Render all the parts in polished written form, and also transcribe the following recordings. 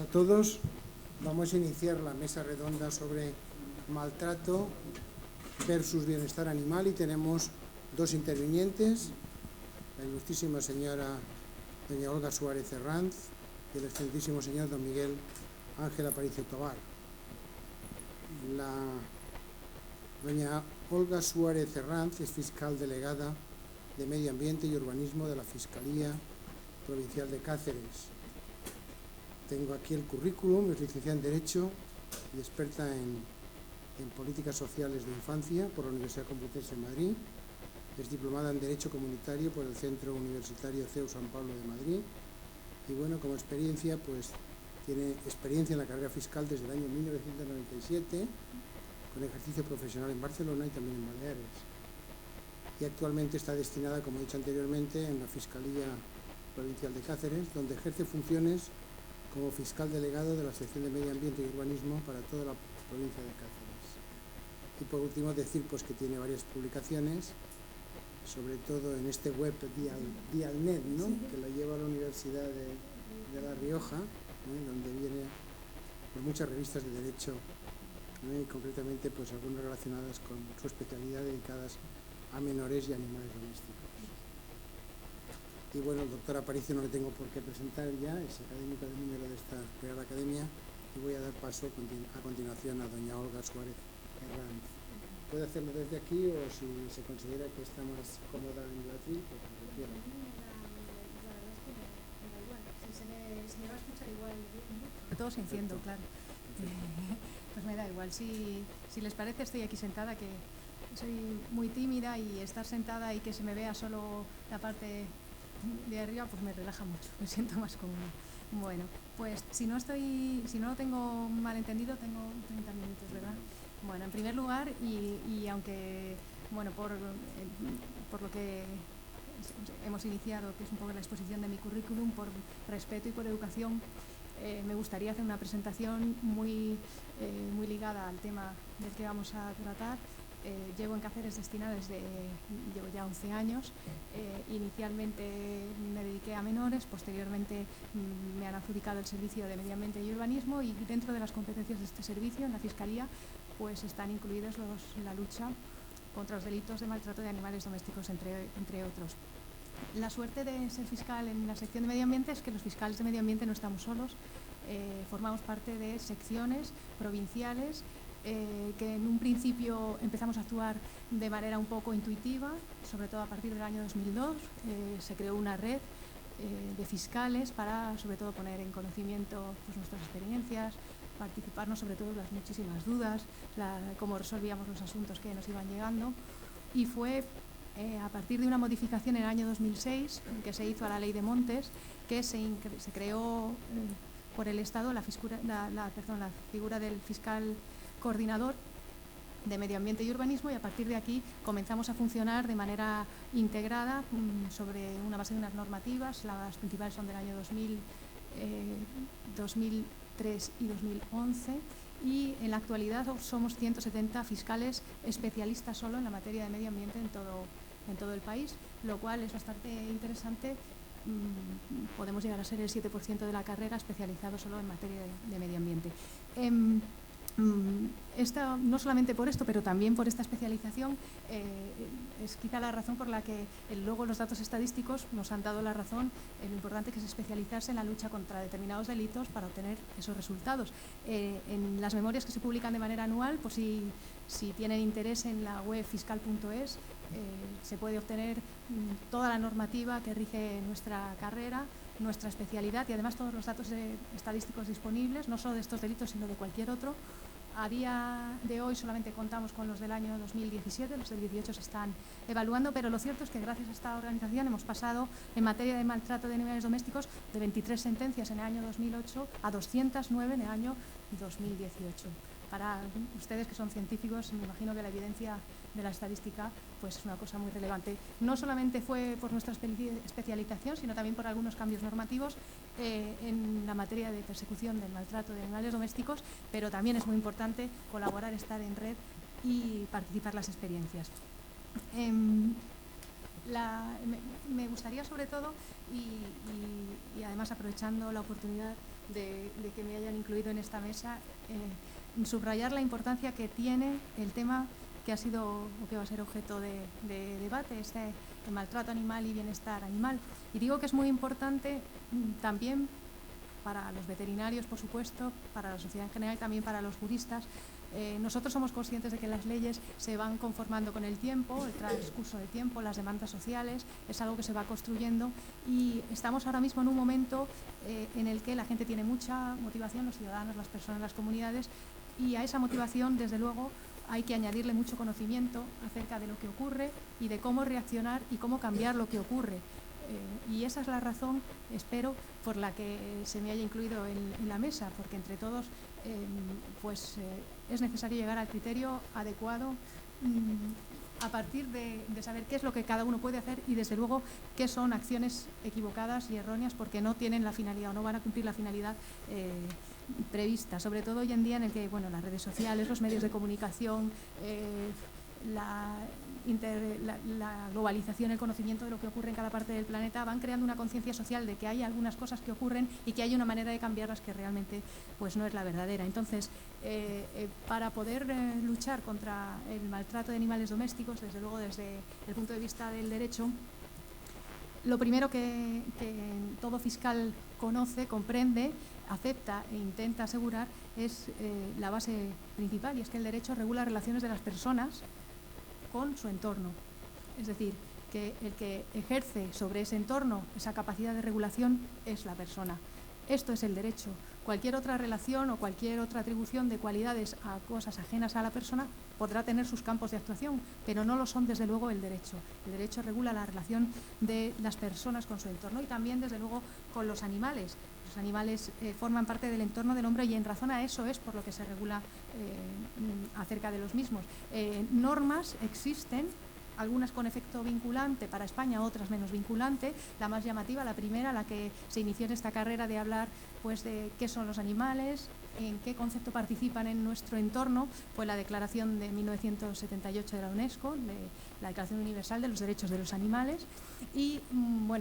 A todos, vamos a iniciar la mesa redonda sobre maltrato versus bienestar animal y tenemos dos intervinientes, la ilustrísima señora doña Olga Suárez Herranz y el excelentísimo señor don Miguel Ángel Aparicio Tobar. La doña Olga Suárez Herranz es fiscal delegada de Medio Ambiente y Urbanismo de la Fiscalía Provincial de Cáceres. Tengo aquí el currículum, es licenciada en Derecho y experta en Políticas Sociales de Infancia por la Universidad Complutense de Madrid. Es diplomada en Derecho Comunitario por el Centro Universitario CEU San Pablo de Madrid. Y bueno, como experiencia, pues tiene experiencia en la carrera fiscal desde el año 1997, con ejercicio profesional en Barcelona y también en Baleares. Y actualmente está destinada, como he dicho anteriormente, en la Fiscalía Provincial de Cáceres, donde ejerce funciones como fiscal delegado de la sección de Medio Ambiente y Urbanismo para toda la provincia de Cáceres. Y por último decir pues que tiene varias publicaciones, sobre todo en este web Dialnet, ¿no? Que lo lleva a la Universidad de La Rioja, donde viene pues, muchas revistas de derecho, y concretamente pues algunas relacionadas con su especialidad dedicadas a menores y animales domésticos. Y bueno, el doctor Aparicio no le tengo por qué presentar ya, es académico de número de esta Real Academia, y voy a dar paso a continuación a doña Olga Suárez Herranz. Puede hacerlo desde aquí o si se considera que está más cómoda en la atril, pues lo que quiera. La verdad es que me da igual, si me va a escuchar igual, todo se enciendo, claro. Pues me da igual, si les parece estoy aquí sentada, que soy muy tímida y estar sentada y que se me vea solo la parte de arriba pues me relaja mucho, me siento más cómoda. Bueno, pues si no lo tengo malentendido, tengo 30 minutos, ¿verdad? Bueno, en primer lugar, y aunque, bueno, por lo que hemos iniciado, que es un poco la exposición de mi currículum, por respeto y por educación, me gustaría hacer una presentación muy ligada al tema del que vamos a tratar. Llevo en Cáceres destinada llevo ya 11 años. Inicialmente me dediqué a menores, posteriormente me han adjudicado el servicio de Medio Ambiente y Urbanismo y dentro de las competencias de este servicio, en la Fiscalía, pues están incluidos la lucha contra los delitos de maltrato de animales domésticos, entre otros. La suerte de ser fiscal en la sección de Medio Ambiente es que los fiscales de Medio Ambiente no estamos solos, formamos parte de secciones provinciales que en un principio empezamos a actuar de manera un poco intuitiva, sobre todo a partir del año 2002. Se creó una red de fiscales para, sobre todo, poner en conocimiento pues, nuestras experiencias, participarnos sobre todo en las muchísimas dudas, cómo resolvíamos los asuntos que nos iban llegando. Y fue a partir de una modificación en el año 2006 que se hizo a la Ley de Montes, que se creó por el Estado la figura del fiscal coordinador de Medio Ambiente y Urbanismo, y a partir de aquí comenzamos a funcionar de manera integrada sobre una base de unas normativas. Las principales son del año 2003 y 2011, y en la actualidad somos 170 fiscales especialistas solo en la materia de medio ambiente en todo el país, lo cual es bastante interesante. Podemos llegar a ser el 7% de la carrera especializado solo en materia de medio ambiente. No solamente por esto, pero también por esta especialización, es quizá la razón por la que luego los datos estadísticos nos han dado la razón en lo importante que es especializarse en la lucha contra determinados delitos para obtener esos resultados. En las memorias que se publican de manera anual, pues si tienen interés, en la web fiscal.es se puede obtener toda la normativa que rige nuestra carrera, nuestra especialidad, y además todos los datos estadísticos disponibles, no solo de estos delitos sino de cualquier otro. A día de hoy solamente contamos con los del año 2017, los del 18 se están evaluando, pero lo cierto es que gracias a esta organización hemos pasado en materia de maltrato de animales domésticos de 23 sentencias en el año 2008 a 209 en el año 2018. Para ustedes que son científicos, me imagino que la evidencia de la estadística pues es una cosa muy relevante. No solamente fue por nuestra especialización, sino también por algunos cambios normativos en la materia de persecución del maltrato de animales domésticos, pero también es muy importante colaborar, estar en red y participar las experiencias. Me gustaría sobre todo, y además aprovechando la oportunidad de que me hayan incluido en esta mesa, subrayar la importancia que tiene el tema que ha sido o que va a ser objeto de debate, el maltrato animal y bienestar animal. Y digo que es muy importante también para los veterinarios, por supuesto, para la sociedad en general y también para los juristas. Nosotros somos conscientes de que las leyes se van conformando con el tiempo, el transcurso del tiempo, las demandas sociales, es algo que se va construyendo y estamos ahora mismo en un momento en el que la gente tiene mucha motivación, los ciudadanos, las personas, las comunidades, y a esa motivación, desde luego, hay que añadirle mucho conocimiento acerca de lo que ocurre y de cómo reaccionar y cómo cambiar lo que ocurre. Y esa es la razón, espero, por la que se me haya incluido en la mesa, porque entre todos es necesario llegar al criterio adecuado a partir de saber qué es lo que cada uno puede hacer y, desde luego, qué son acciones equivocadas y erróneas porque no tienen la finalidad o no van a cumplir la finalidad prevista, sobre todo hoy en día en el que las redes sociales, los medios de comunicación, la globalización, el conocimiento de lo que ocurre en cada parte del planeta van creando una conciencia social de que hay algunas cosas que ocurren y que hay una manera de cambiarlas que realmente no es la verdadera. Entonces, para poder luchar contra el maltrato de animales domésticos, desde luego desde el punto de vista del derecho, lo primero que todo fiscal conoce, comprende, acepta e intenta asegurar es la base principal, y es que el derecho regula relaciones de las personas con su entorno. Es decir, que el que ejerce sobre ese entorno esa capacidad de regulación es la persona. Esto es el derecho. Cualquier otra relación o cualquier otra atribución de cualidades a cosas ajenas a la persona podrá tener sus campos de actuación, pero no lo son, desde luego, el derecho. El derecho regula la relación de las personas con su entorno y también, desde luego, con los animales. Los animales forman parte del entorno del hombre y en razón a eso es por lo que se regula acerca de los mismos. Normas existen, algunas con efecto vinculante para España, otras menos vinculante. La más llamativa, la primera, la que se inició en esta carrera de hablar de qué son los animales, en qué concepto participan en nuestro entorno, fue la Declaración de 1978 de la UNESCO, de la Declaración Universal de los Derechos de los Animales. Y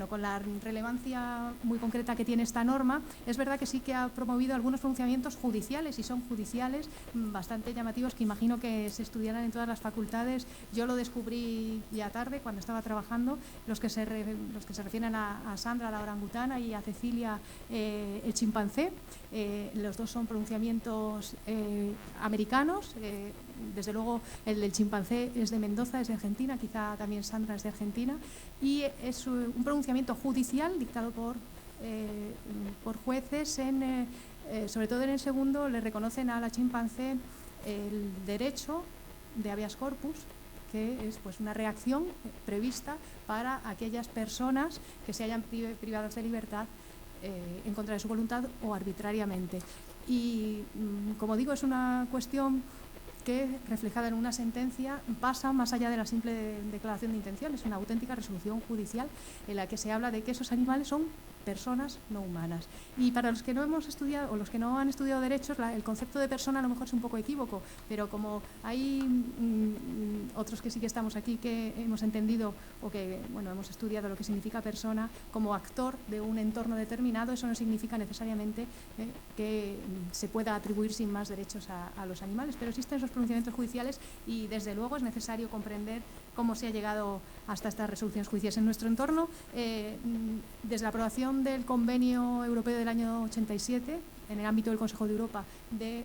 con la relevancia muy concreta que tiene esta norma, es verdad que sí que ha promovido algunos pronunciamientos judiciales, y son judiciales bastante llamativos, que imagino que se estudiarán en todas las facultades. Yo lo descubrí ya tarde, cuando estaba trabajando, los que se refieren a Sandra, la orangutana, y a Cecilia, el chimpancé. Los dos son pronunciamientos americanos. Desde luego el del chimpancé es de Mendoza, es de Argentina, quizá también Sandra es de Argentina, y es un pronunciamiento judicial dictado por jueces. Sobre todo en el segundo le reconocen a la chimpancé el derecho de habeas corpus, que es una reacción prevista para aquellas personas que se hayan privadas de libertad en contra de su voluntad o arbitrariamente. Y como digo, es una cuestión que, reflejada en una sentencia, pasa más allá de la simple declaración de intención. Es una auténtica resolución judicial en la que se habla de que esos animales son personas no humanas. Y para los que no hemos estudiado o los que no han estudiado derechos, el concepto de persona a lo mejor es un poco equívoco, pero como hay otros que sí que estamos aquí que hemos entendido o que hemos estudiado lo que significa persona como actor de un entorno determinado, eso no significa necesariamente que se pueda atribuir sin más derechos a los animales, pero existen esos pronunciamientos judiciales y, desde luego, es necesario comprender cómo se ha llegado hasta estas resoluciones judiciales en nuestro entorno. Desde la aprobación del Convenio Europeo del año 87, en el ámbito del Consejo de Europa, de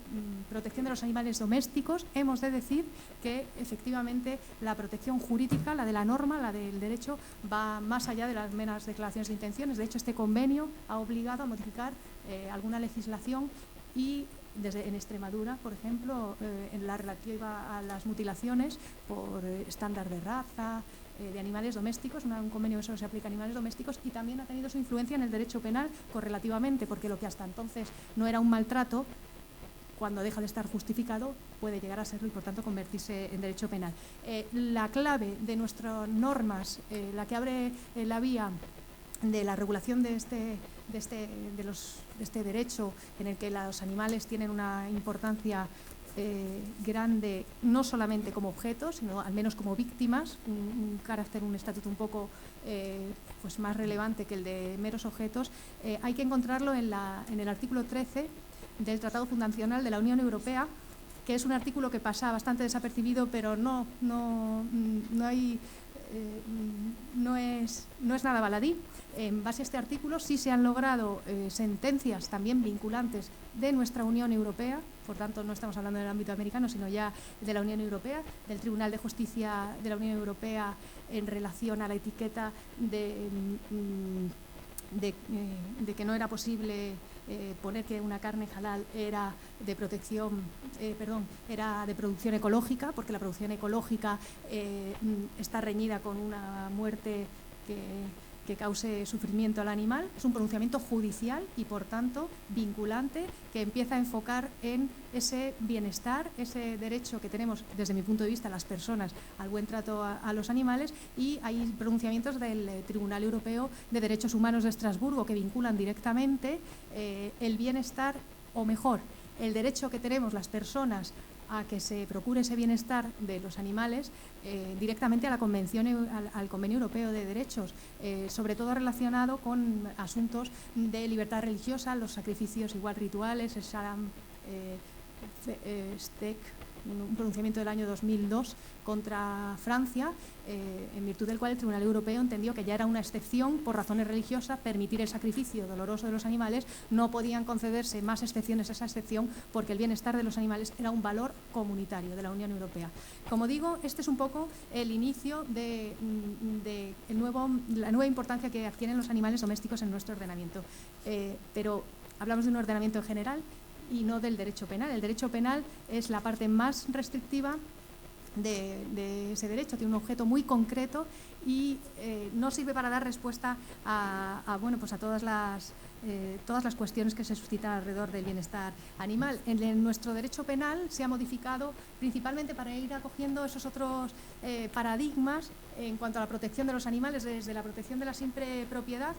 protección de los animales domésticos, hemos de decir que, efectivamente, la protección jurídica, la de la norma, la del derecho, va más allá de las meras declaraciones de intenciones. De hecho, este convenio ha obligado a modificar alguna legislación y, en Extremadura, por ejemplo, en la relativa a las mutilaciones por estándar de raza, de animales domésticos, un convenio que solo se aplica a animales domésticos, y también ha tenido su influencia en el derecho penal correlativamente, porque lo que hasta entonces no era un maltrato, cuando deja de estar justificado, puede llegar a serlo y, por tanto, convertirse en derecho penal. La clave de nuestras normas, la que abre la vía de la regulación de este derecho, en el que los animales tienen una importancia grande, no solamente como objetos, sino al menos como víctimas, un carácter, un estatuto un poco pues más relevante que el de meros objetos, hay que encontrarlo en el artículo 13 del Tratado Fundacional de la Unión Europea, que es un artículo que pasa bastante desapercibido, pero no es nada baladí. En base a este artículo sí se han logrado sentencias también vinculantes de nuestra Unión Europea, por tanto no estamos hablando del ámbito americano, sino ya de la Unión Europea, del Tribunal de Justicia de la Unión Europea en relación a la etiqueta de que no era posible poner que una carne halal era de era de producción ecológica, porque la producción ecológica está reñida con una muerte que cause sufrimiento al animal. Es un pronunciamiento judicial y, por tanto, vinculante, que empieza a enfocar en ese bienestar, ese derecho que tenemos, desde mi punto de vista, las personas al buen trato a los animales, y hay pronunciamientos del Tribunal Europeo de Derechos Humanos de Estrasburgo que vinculan directamente el bienestar, o mejor, el derecho que tenemos las personas a que se procure ese bienestar de los animales directamente a la al Convenio Europeo de Derechos, sobre todo relacionado con asuntos de libertad religiosa, los sacrificios igual rituales, el Shalom Stek, un pronunciamiento del año 2002 contra Francia, en virtud del cual el Tribunal Europeo entendió que ya era una excepción por razones religiosas permitir el sacrificio doloroso de los animales. No podían concederse más excepciones a esa excepción porque el bienestar de los animales era un valor comunitario de la Unión Europea. Como digo, este es un poco el inicio de la nueva importancia que adquieren los animales domésticos en nuestro ordenamiento. Pero hablamos de un ordenamiento en general y no del derecho penal. El derecho penal es la parte más restrictiva de ese derecho, tiene un objeto muy concreto y no sirve para dar respuesta a todas las cuestiones que se suscitan alrededor del bienestar animal. En nuestro derecho penal se ha modificado principalmente para ir acogiendo esos otros paradigmas en cuanto a la protección de los animales, desde la protección de la simple propiedad,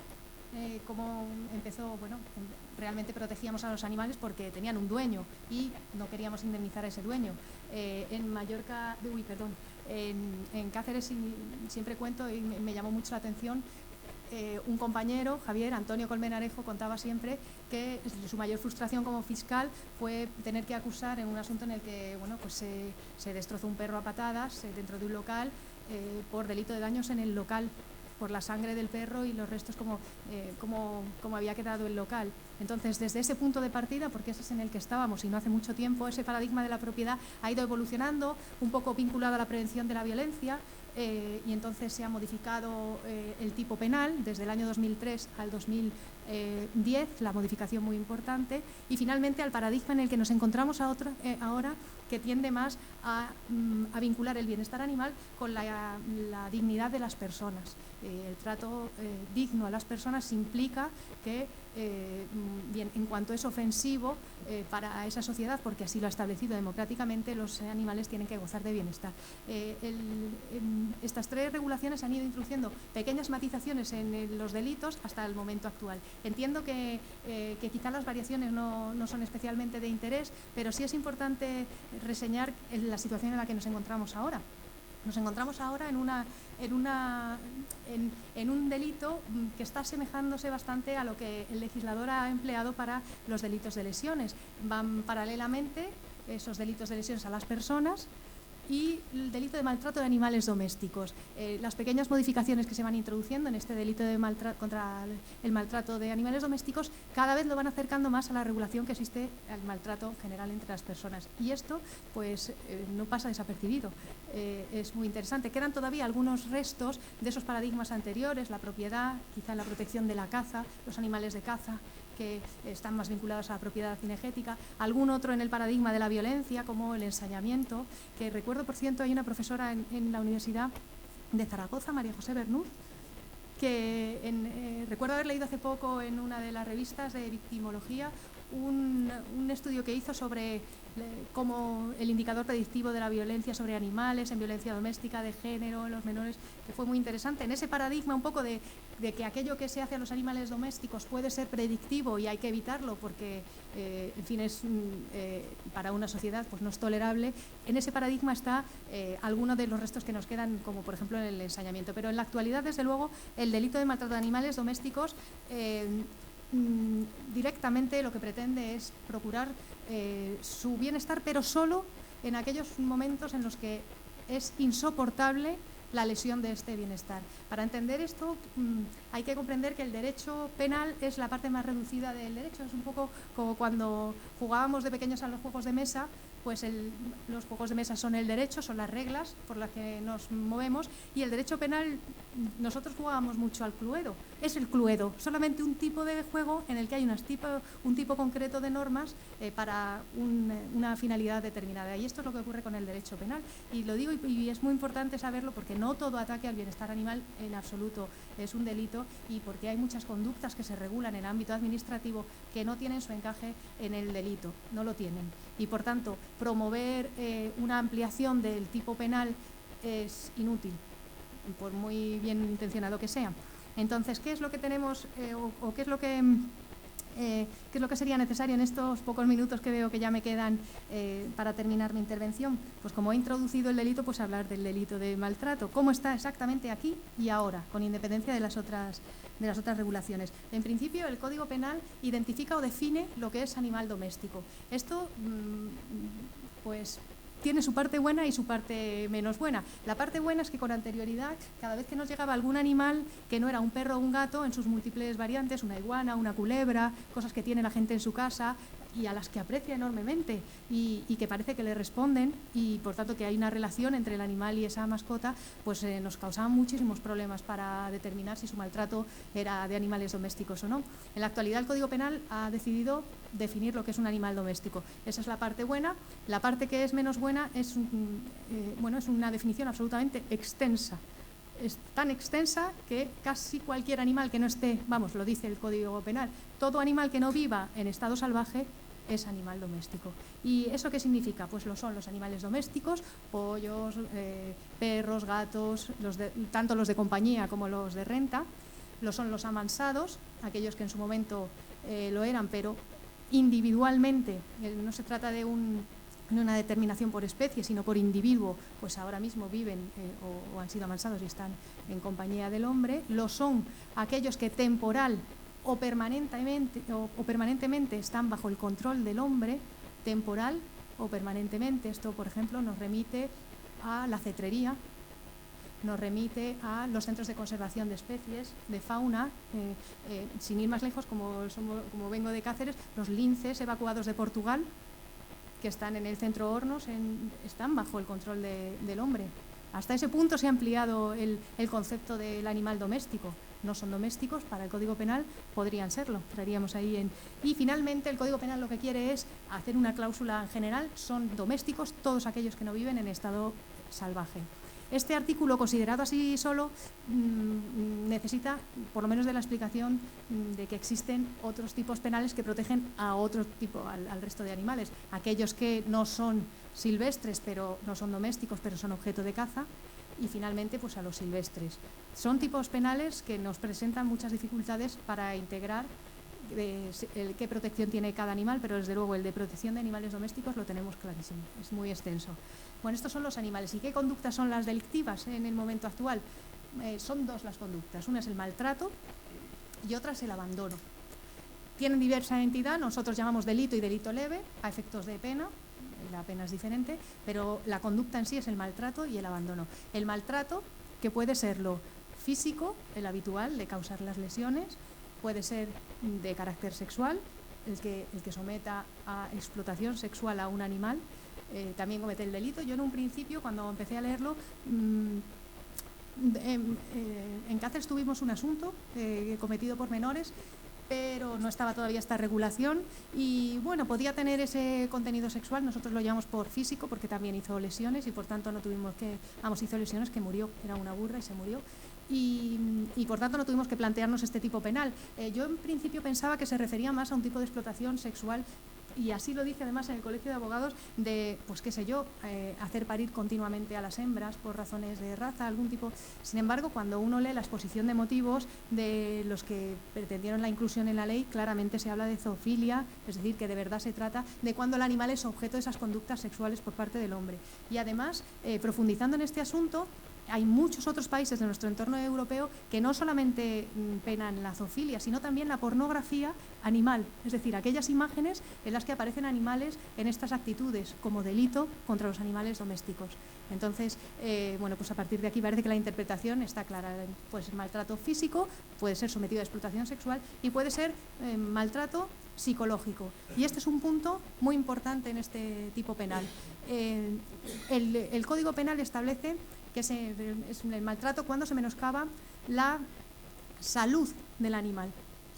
como empezó, realmente protegíamos a los animales porque tenían un dueño y no queríamos indemnizar a ese dueño. En Mallorca, en Cáceres, siempre cuento, y me llamó mucho la atención, un compañero, Javier Antonio Colmenarejo, contaba siempre que su mayor frustración como fiscal fue tener que acusar en un asunto en el que se destrozó un perro a patadas dentro de un local por delito de daños en el local, por la sangre del perro y los restos como había quedado el local. Entonces, desde ese punto de partida, porque ese es en el que estábamos y no hace mucho tiempo, ese paradigma de la propiedad ha ido evolucionando, un poco vinculado a la prevención de la violencia, y entonces se ha modificado el tipo penal desde el año 2003 al 2010, la modificación muy importante, y finalmente al paradigma en el que nos encontramos ahora, que tiende más a vincular el bienestar animal con la dignidad de las personas. El trato digno a las personas implica que, en cuanto es ofensivo para esa sociedad, porque así lo ha establecido democráticamente, los animales tienen que gozar de bienestar. Estas tres regulaciones han ido introduciendo pequeñas matizaciones en los delitos hasta el momento actual. Entiendo que quizá las variaciones no son especialmente de interés, pero sí es importante reseñar la situación en la que nos encontramos ahora. Nos encontramos ahora en un delito que está asemejándose bastante a lo que el legislador ha empleado para los delitos de lesiones. Van paralelamente esos delitos de lesiones a las personas y el delito de maltrato de animales domésticos. Las pequeñas modificaciones que se van introduciendo en este delito de contra el maltrato de animales domésticos cada vez lo van acercando más a la regulación que existe al maltrato general entre las personas. Y esto no pasa desapercibido. Es muy interesante. Quedan todavía algunos restos de esos paradigmas anteriores, la propiedad, quizá la protección de la caza, los animales de caza, que están más vinculados a la propiedad cinegética, algún otro en el paradigma de la violencia, como el ensañamiento, que recuerdo, por cierto, hay una profesora en la Universidad de Zaragoza, María José Bernús, que recuerdo haber leído hace poco en una de las revistas de victimología un estudio que hizo sobre cómo el indicador predictivo de la violencia sobre animales, en violencia doméstica, de género, en los menores, que fue muy interesante. En ese paradigma un poco de de que aquello que se hace a los animales domésticos puede ser predictivo y hay que evitarlo porque, en fin, es para una sociedad pues no es tolerable. En ese paradigma está algunos de los restos que nos quedan, como por ejemplo en el ensañamiento. Pero en la actualidad, desde luego, el delito de maltrato de animales domésticos directamente lo que pretende es procurar su bienestar, pero solo en aquellos momentos en los que es insoportable la lesión de este bienestar. Para entender esto hay que comprender que el derecho penal es la parte más reducida del derecho. Es un poco como cuando jugábamos de pequeños a los juegos de mesa, pues los juegos de mesa son el derecho, son las reglas por las que nos movemos, y el derecho penal, nosotros jugábamos mucho al Cluedo. Es el Cluedo, solamente un tipo de juego en el que hay un tipo concreto de normas para una finalidad determinada. Y esto es lo que ocurre con el derecho penal. Y lo digo y es muy importante saberlo porque no todo ataque al bienestar animal en absoluto es un delito, y porque hay muchas conductas que se regulan en el ámbito administrativo que no tienen su encaje en el delito, no lo tienen. Y por tanto, promover una ampliación del tipo penal es inútil, por muy bien intencionado que sea. Entonces, ¿qué es lo que tenemos o qué es lo que sería necesario en estos pocos minutos que veo que ya me quedan para terminar mi intervención? Pues como he introducido el delito, pues hablar del delito de maltrato, cómo está exactamente aquí y ahora, con independencia de las otras regulaciones. En principio, el Código Penal identifica o define lo que es animal doméstico. Esto, pues, tiene su parte buena y su parte menos buena. La parte buena es que con anterioridad, cada vez que nos llegaba algún animal que no era un perro o un gato, en sus múltiples variantes, una iguana, una culebra, cosas que tiene la gente en su casa y a las que aprecia enormemente y que parece que le responden, y por tanto que hay una relación entre el animal y esa mascota, pues nos causaban muchísimos problemas para determinar si su maltrato era de animales domésticos o no. En la actualidad el Código Penal ha decidido definir lo que es un animal doméstico. Esa es la parte buena. La parte que es menos buena es una definición absolutamente extensa. Es tan extensa que casi cualquier animal que no esté, vamos, lo dice el Código Penal, todo animal que no viva en estado salvaje es animal doméstico. ¿Y eso qué significa? Pues lo son los animales domésticos, pollos, perros, gatos, tanto los de compañía como los de renta. Lo son los amansados, aquellos que en su momento lo eran, pero individualmente, no se trata de una determinación por especie, sino por individuo, pues ahora mismo viven o han sido amansados y están en compañía del hombre. Lo son aquellos que temporal o permanentemente están bajo el control del hombre, temporal o permanentemente. Esto, por ejemplo, nos remite a la cetrería, nos remite a los centros de conservación de especies, de fauna, sin ir más lejos, como vengo de Cáceres, los linces evacuados de Portugal, que están en el centro Hornos, están bajo el control del hombre. Hasta ese punto se ha ampliado el concepto del animal doméstico. No son domésticos, para el Código Penal podrían serlo. Traeríamos ahí Y finalmente el Código Penal lo que quiere es hacer una cláusula en general: son domésticos todos aquellos que no viven en estado salvaje. Este artículo, considerado así solo, necesita por lo menos de la explicación de que existen otros tipos penales que protegen a otro tipo, al resto de animales. Aquellos que no son silvestres, pero no son domésticos, pero son objeto de caza. Y finalmente, pues a los silvestres. Son tipos penales que nos presentan muchas dificultades para integrar qué protección tiene cada animal, pero desde luego el de protección de animales domésticos lo tenemos clarísimo, es muy extenso. Bueno, estos son los animales. ¿Y qué conductas son las delictivas en el momento actual? Son dos las conductas. Una es el maltrato y otra es el abandono. Tienen diversa entidad, nosotros llamamos delito y delito leve a efectos de pena. La pena es diferente, pero la conducta en sí es el maltrato y el abandono. El maltrato, que puede ser lo físico, el habitual, de causar las lesiones, puede ser de carácter sexual, el que someta a explotación sexual a un animal, también comete el delito. Yo en un principio, cuando empecé a leerlo, en Cáceres tuvimos un asunto cometido por menores, pero no estaba todavía esta regulación y bueno, podía tener ese contenido sexual. Nosotros lo llamamos por físico porque también hizo lesiones y por tanto no tuvimos hizo lesiones, que murió, era una burra y se murió. Y por tanto no tuvimos que plantearnos este tipo penal. Yo en principio pensaba que se refería más a un tipo de explotación sexual y así lo dice además en el Colegio de Abogados, de, pues qué sé yo, hacer parir continuamente a las hembras por razones de raza, algún tipo. Sin embargo, cuando uno lee la exposición de motivos de los que pretendieron la inclusión en la ley, claramente se habla de zoofilia, es decir, que de verdad se trata de cuando el animal es objeto de esas conductas sexuales por parte del hombre. Y además, profundizando en este asunto, hay muchos otros países de nuestro entorno europeo que no solamente penan la zoofilia, sino también la pornografía animal, es decir, aquellas imágenes en las que aparecen animales en estas actitudes como delito contra los animales domésticos. Entonces, bueno, pues a partir de aquí parece que la interpretación está clara. Puede ser maltrato físico, puede ser sometido a explotación sexual y puede ser maltrato psicológico. Y este es un punto muy importante en este tipo penal. El Código Penal establece que es el maltrato cuando se menoscaba la salud del animal.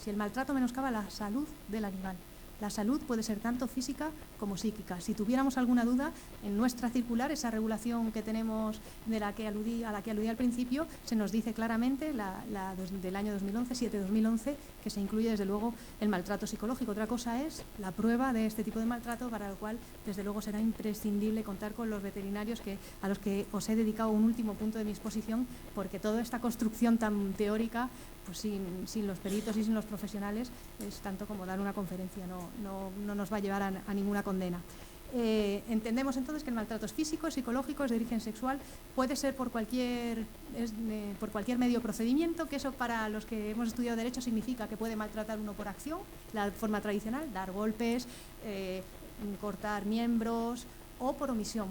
Si el maltrato menoscaba la salud del animal. La salud puede ser tanto física como psíquica. Si tuviéramos alguna duda, en nuestra circular, esa regulación que tenemos a la que aludí al principio, se nos dice claramente, del año 2011, 7-2011, que se incluye desde luego el maltrato psicológico. Otra cosa es la prueba de este tipo de maltrato, para lo cual desde luego será imprescindible contar con los veterinarios a los que os he dedicado un último punto de mi exposición, porque toda esta construcción tan teórica, pues sin los peritos y sin los profesionales, es tanto como dar una conferencia, no nos va a llevar a ninguna condena. Entendemos entonces que el maltrato es físico, psicológico, es de origen sexual, puede ser por cualquier medio o procedimiento, que eso para los que hemos estudiado Derecho significa que puede maltratar uno por acción, la forma tradicional, dar golpes, cortar miembros, o por omisión,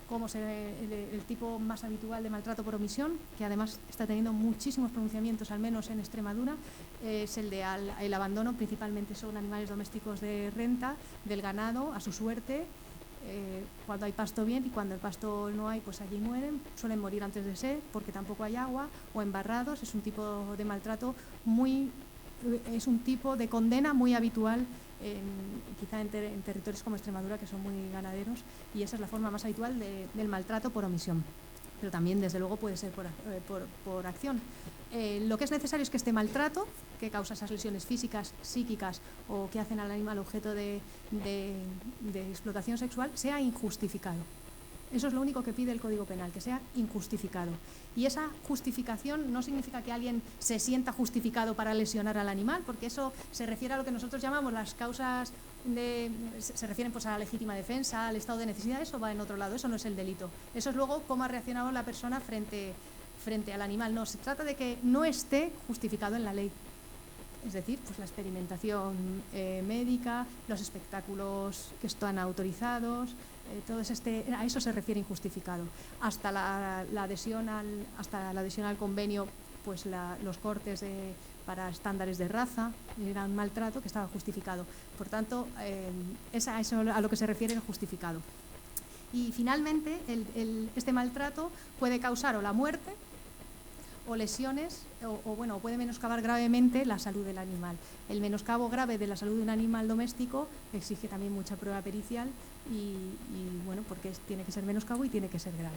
como el tipo más habitual de maltrato por omisión, que además está teniendo muchísimos pronunciamientos, al menos en Extremadura, es el abandono. Principalmente son animales domésticos de renta, del ganado, a su suerte, cuando hay pasto bien, y cuando el pasto no hay, pues allí mueren, suelen morir antes de sed, porque tampoco hay agua, o embarrados. Es un tipo de maltrato es un tipo de condena muy habitual quizá en territorios como Extremadura, que son muy ganaderos, y esa es la forma más habitual del maltrato por omisión, pero también desde luego puede ser por acción. Lo que es necesario es que este maltrato, que causa esas lesiones físicas, psíquicas, o que hacen al animal objeto de explotación sexual, sea injustificado. Eso es lo único que pide el Código Penal, que sea injustificado. Y esa justificación no significa que alguien se sienta justificado para lesionar al animal, porque eso se refiere a lo que nosotros llamamos las causas se refieren pues a la legítima defensa, al estado de necesidad. Eso va en otro lado, eso no es el delito. Eso es luego cómo ha reaccionado la persona frente al animal. No, se trata de que no esté justificado en la ley. Es decir, pues la experimentación médica, los espectáculos que están autorizados, a eso se refiere injustificado. Hasta la adhesión al convenio, pues los cortes para estándares de raza era un maltrato que estaba justificado. Por tanto, es a eso a lo que se refiere el justificado. Y finalmente, este maltrato puede causar o la muerte, o lesiones, o puede menoscabar gravemente la salud del animal. El menoscabo grave de la salud de un animal doméstico exige también mucha prueba pericial y bueno, porque tiene que ser menoscabo y tiene que ser grave.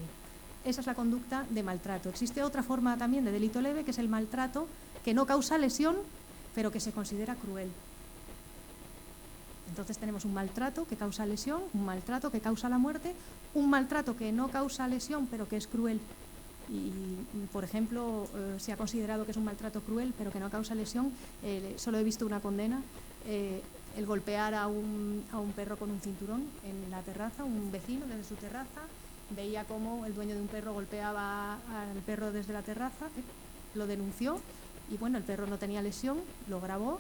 Esa es la conducta de maltrato. Existe otra forma también de delito leve, que es el maltrato que no causa lesión, pero que se considera cruel. Entonces tenemos un maltrato que causa lesión, un maltrato que causa la muerte, un maltrato que no causa lesión, pero que es cruel. Y, por ejemplo, se ha considerado que es un maltrato cruel, pero que no causa lesión. Solo he visto una condena, el golpear a un perro con un cinturón en la terraza. Un vecino desde su terraza veía cómo el dueño de un perro golpeaba al perro desde la terraza, lo denunció, y bueno, el perro no tenía lesión, lo grabó,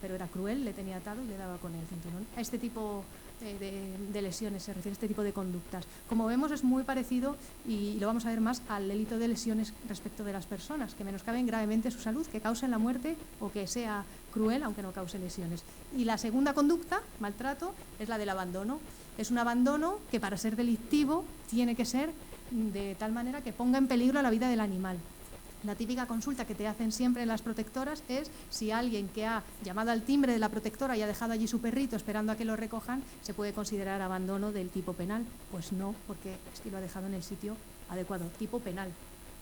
pero era cruel, le tenía atado y le daba con el cinturón. A este tipo de lesiones se refiere, este tipo de conductas. Como vemos, es muy parecido, y lo vamos a ver más, al delito de lesiones respecto de las personas, que menoscaben gravemente su salud, que causen la muerte o que sea cruel aunque no cause lesiones. Y la segunda conducta, maltrato, es la del abandono. Es un abandono que, para ser delictivo, tiene que ser de tal manera que ponga en peligro la vida del animal. La típica consulta que te hacen siempre en las protectoras es si alguien que ha llamado al timbre de la protectora y ha dejado allí su perrito esperando a que lo recojan, ¿se puede considerar abandono del tipo penal? Pues no, porque es que lo ha dejado en el sitio adecuado. Tipo penal.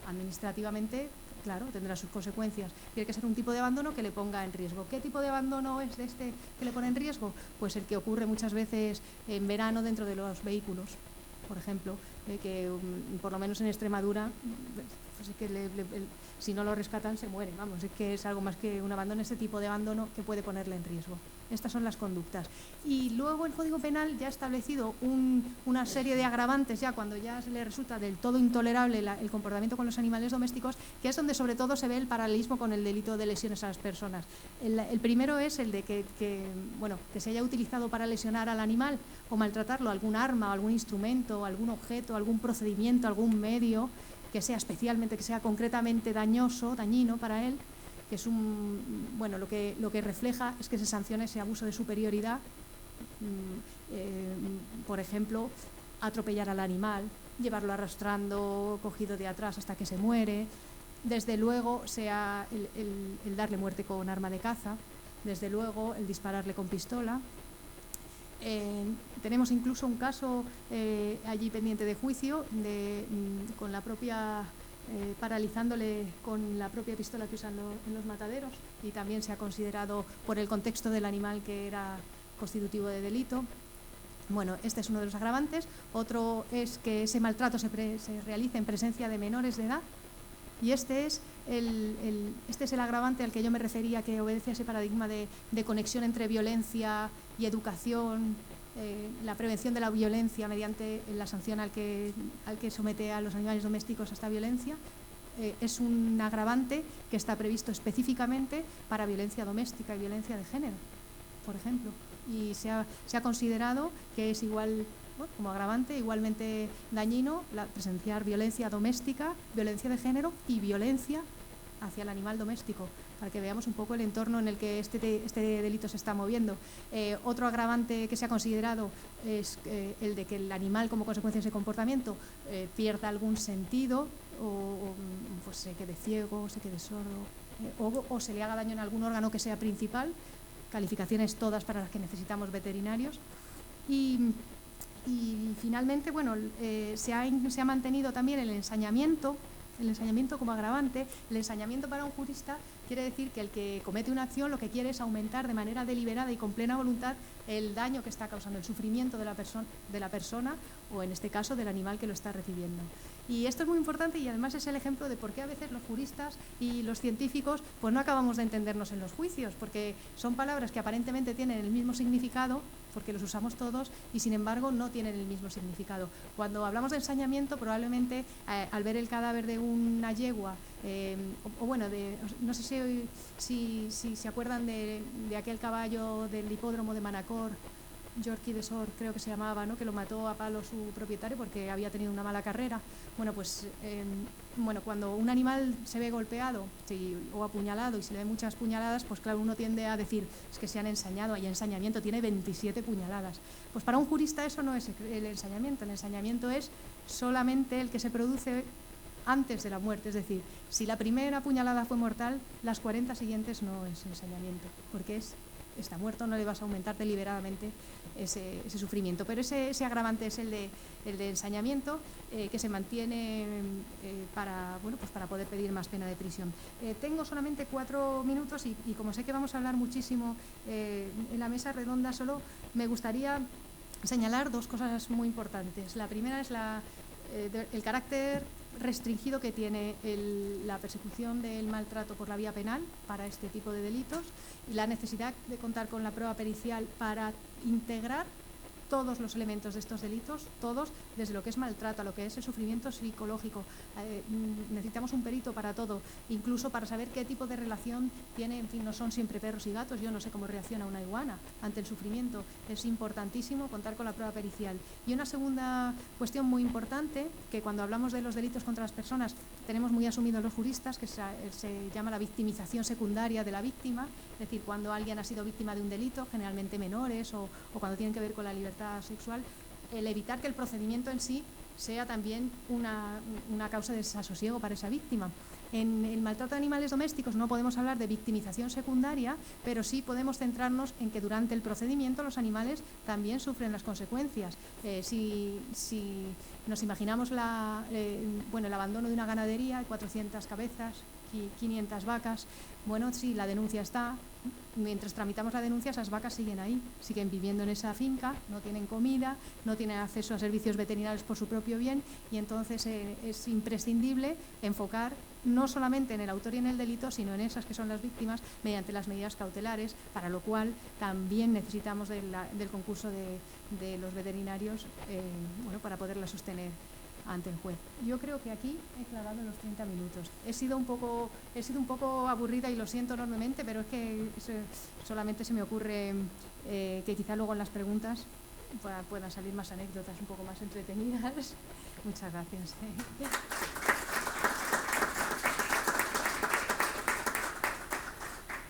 Administrativamente claro, tendrá sus consecuencias. Tiene que ser un tipo de abandono que le ponga en riesgo. ¿Qué tipo de abandono es de este que le pone en riesgo? Pues el que ocurre muchas veces en verano dentro de los vehículos, por ejemplo, que por lo menos en Extremadura, pues es que si no lo rescatan se muere, vamos, es que es algo más que un abandono, este tipo de abandono que puede ponerle en riesgo. Estas son las conductas. Y luego el Código Penal ya ha establecido una serie de agravantes, ya cuando ya se le resulta del todo intolerable el comportamiento con los animales domésticos, que es donde sobre todo se ve el paralelismo con el delito de lesiones a las personas. El primero es el de que se haya utilizado para lesionar al animal o maltratarlo algún arma, algún instrumento, algún objeto, algún procedimiento, algún medio que sea concretamente dañino para él, que es lo que refleja es que se sanciona ese abuso de superioridad, por ejemplo, atropellar al animal, llevarlo arrastrando, cogido de atrás hasta que se muere, desde luego sea el darle muerte con arma de caza, desde luego el dispararle con pistola. Tenemos incluso un caso allí pendiente de juicio con la propia paralizándole con la propia pistola que usan en los mataderos, y también se ha considerado por el contexto del animal que era constitutivo de delito. Bueno, este es uno de los agravantes. Otro es que ese maltrato se realice en presencia de menores de edad, y este es el agravante al que yo me refería, que obedece a ese paradigma de conexión entre violencia y educación, la prevención de la violencia mediante la sanción al que somete a los animales domésticos a esta violencia. Es un agravante que está previsto específicamente para violencia doméstica y violencia de género, por ejemplo, y se ha considerado que es igual, como agravante igualmente dañino presenciar violencia doméstica, violencia de género y violencia hacia el animal doméstico, para que veamos un poco el entorno en el que este delito se está moviendo. Otro agravante que se ha considerado es el de que el animal, como consecuencia de ese comportamiento, pierda algún sentido, o pues se quede ciego, se quede sordo, o se le haga daño en algún órgano que sea principal, calificaciones todas para las que necesitamos veterinarios. Y finalmente, se ha mantenido también el ensañamiento como agravante. El ensañamiento para un jurista quiere decir que el que comete una acción lo que quiere es aumentar de manera deliberada y con plena voluntad el daño que está causando, el sufrimiento de la persona, o en este caso del animal que lo está recibiendo. Y esto es muy importante, y además es el ejemplo de por qué a veces los juristas y los científicos pues no acabamos de entendernos en los juicios, porque son palabras que aparentemente tienen el mismo significado, porque los usamos todos, y sin embargo no tienen el mismo significado. Cuando hablamos de ensañamiento, probablemente al ver el cadáver de una yegua, no sé si se acuerdan de aquel caballo del hipódromo de Manacor, Yorkie de Sor, creo que se llamaba, ¿no?, que lo mató a palo su propietario porque había tenido una mala carrera. Cuando un animal se ve golpeado o apuñalado y se le ven muchas puñaladas, pues claro, uno tiende a decir, es que se han ensañado, hay ensañamiento, tiene 27 puñaladas. Pues para un jurista eso no es el ensañamiento es solamente el que se produce antes de la muerte, es decir, si la primera puñalada fue mortal, las 40 siguientes no es ensañamiento, porque está muerto, no le vas a aumentar deliberadamente ese sufrimiento. Pero ese agravante es el de ensañamiento, que se mantiene para poder pedir más pena de prisión. Tengo solamente 4 minutos y como sé que vamos a hablar muchísimo en la mesa redonda, solo me gustaría señalar 2 cosas muy importantes. La primera es el carácter restringido que tiene la persecución del maltrato por la vía penal para este tipo de delitos, y la necesidad de contar con la prueba pericial para integrar todos los elementos de estos delitos, todos, desde lo que es maltrato a lo que es el sufrimiento psicológico. Necesitamos un perito para todo, incluso para saber qué tipo de relación tiene. En fin, no son siempre perros y gatos, yo no sé cómo reacciona una iguana ante el sufrimiento. Es importantísimo contar con la prueba pericial. Y una segunda cuestión muy importante, que cuando hablamos de los delitos contra las personas tenemos muy asumido los juristas, que se llama la victimización secundaria de la víctima, es decir, cuando alguien ha sido víctima de un delito, generalmente menores o cuando tienen que ver con la libertad sexual, el evitar que el procedimiento en sí sea también una causa de desasosiego para esa víctima. En el maltrato de animales domésticos no podemos hablar de victimización secundaria, pero sí podemos centrarnos en que durante el procedimiento los animales también sufren las consecuencias. Si nos imaginamos el abandono de una ganadería, hay 400 cabezas, 500 vacas. Bueno, sí, la denuncia está. Mientras tramitamos la denuncia, esas vacas siguen ahí, siguen viviendo en esa finca, no tienen comida, no tienen acceso a servicios veterinarios por su propio bien, y entonces es imprescindible enfocar no solamente en el autor y en el delito, sino en esas que son las víctimas mediante las medidas cautelares, para lo cual también necesitamos del concurso de los veterinarios para poderla sostener ante el juez. Yo creo que aquí he clavado los 30 minutos. He sido un poco aburrida y lo siento enormemente, pero es que solamente se me ocurre que quizá luego en las preguntas puedan salir más anécdotas un poco más entretenidas. Muchas gracias.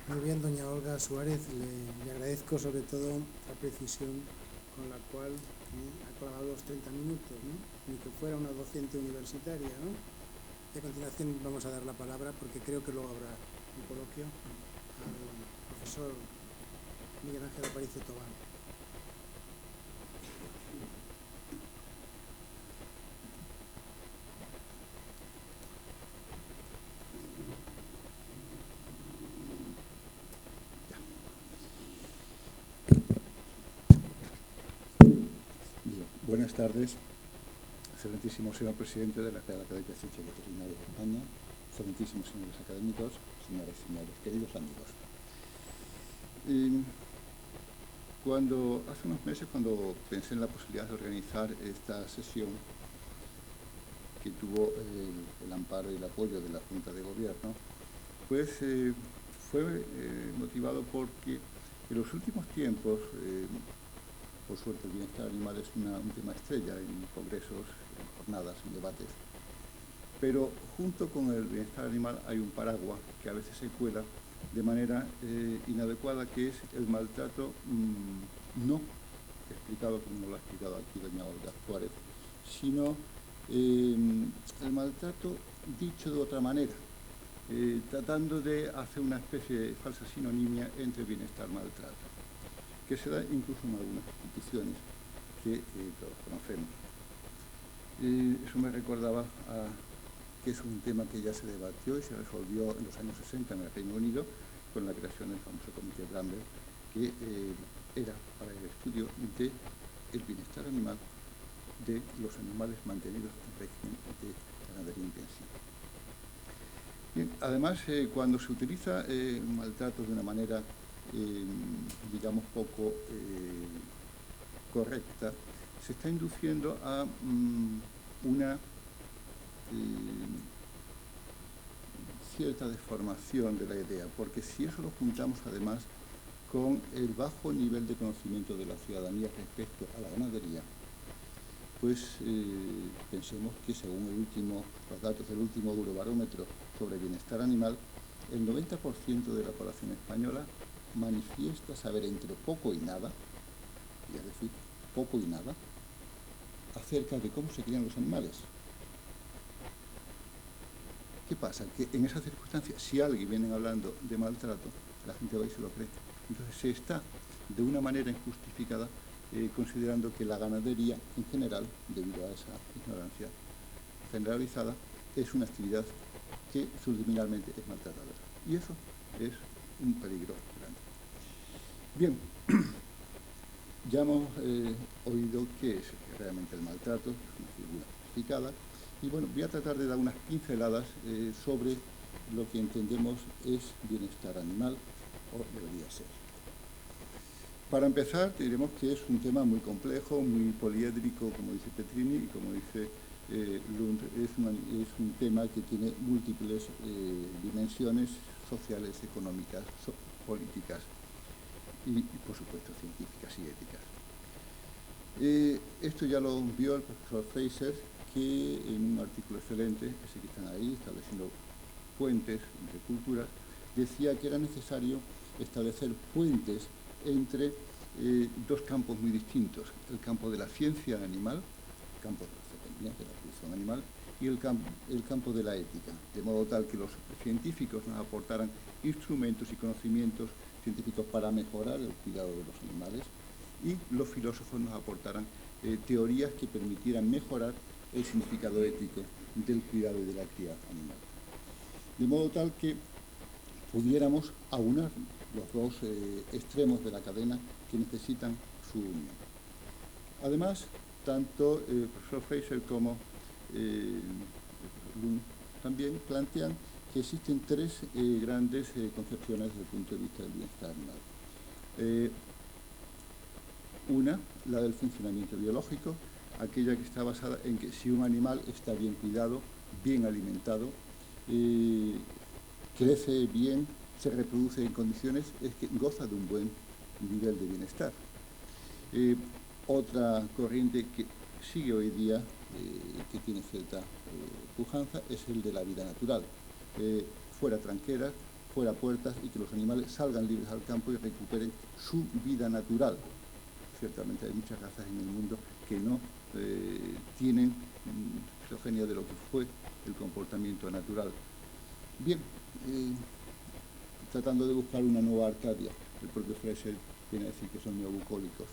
Muy bien, doña Olga Suárez, le agradezco sobre todo la precisión con la cual ha clavado los 30 minutos, ¿no? Ni que fuera una docente universitaria, ¿no? Y a continuación vamos a dar la palabra, porque creo que luego habrá un coloquio, al profesor Miguel Ángel Aparicio Tobán. Buenas tardes, excelentísimo señor presidente de la Real Academia de Ciencias Veterinarias de España, excelentísimos señores académicos, señores y señores, queridos amigos. Hace unos meses, cuando pensé en la posibilidad de organizar esta sesión, que tuvo el amparo y el apoyo de la Junta de Gobierno, pues fue motivado porque en los últimos tiempos, por suerte, el bienestar animal es un tema estrella en congresos, en jornadas, en debates. Pero junto con el bienestar animal hay un paraguas que a veces se cuela de manera inadecuada, que es el maltrato no explicado como lo ha explicado aquí doña Olga Suárez, sino el maltrato dicho de otra manera, tratando de hacer una especie de falsa sinonimia entre bienestar y maltrato, que se da incluso en algunas instituciones que todos conocemos. Eso me recordaba que es un tema que ya se debatió y se resolvió en los años 60 en el Reino Unido con la creación del famoso Comité Bramble, que era para el estudio del bienestar animal de los animales mantenidos en régimen de ganadería intensiva. Bien, además, cuando se utiliza maltrato de una manera digamos poco correcta, se está induciendo a una cierta deformación de la idea, porque si eso lo juntamos además con el bajo nivel de conocimiento de la ciudadanía respecto a la ganadería, pues pensemos que según los datos del último Eurobarómetro sobre bienestar animal, el 90% de la población española manifiesta saber entre poco y nada, y es decir, poco y nada, acerca de cómo se crían los animales. ¿Qué pasa? Que en esas circunstancias, si alguien viene hablando de maltrato, la gente va y se lo cree. Entonces se está, de una manera injustificada, considerando que la ganadería en general, debido a esa ignorancia generalizada, es una actividad que subliminalmente es maltratadora. Y eso es un peligro grande. Bien, ya hemos oído qué es realmente el maltrato, es una figura explicada, y bueno, voy a tratar de dar unas pinceladas sobre lo que entendemos es bienestar animal, o debería ser. Para empezar, diremos que es un tema muy complejo, muy poliédrico, como dice Petrini, y como dice Lund, es un tema que tiene múltiples dimensiones sociales, económicas, políticas y, por supuesto, científicas y éticas. Esto ya lo vio el profesor Fraser, que en un artículo excelente, ese que están ahí, estableciendo puentes entre culturas, decía que era necesario establecer puentes entre dos campos muy distintos, el campo de la ciencia animal, el campo de la zootecnia, de la producción animal, y el campo de la ética, de modo tal que los científicos nos aportaran instrumentos y conocimientos científicos para mejorar el cuidado de los animales, y los filósofos nos aportaran teorías que permitieran mejorar el significado ético del cuidado y de la cría animal. de modo tal que pudiéramos aunar los dos extremos de la cadena que necesitan su unión. Además, tanto el profesor Fraser como Lund también plantean que existen tres grandes concepciones desde el punto de vista del bienestar animal. Una, la del funcionamiento biológico, aquella que está basada en que si un animal está bien cuidado, bien alimentado, crece bien, se reproduce en condiciones, es que goza de un buen nivel de bienestar. Otra corriente que sigue hoy día, que tiene cierta pujanza, es el de la vida natural. Fuera tranqueras, fuera puertas, y que los animales salgan libres al campo y recuperen su vida natural. Ciertamente hay muchas razas en el mundo que no tienen filogenia de lo que fue el comportamiento natural. Bien, tratando de buscar una nueva Arcadia, el propio Fraser viene a decir que son neobucólicos.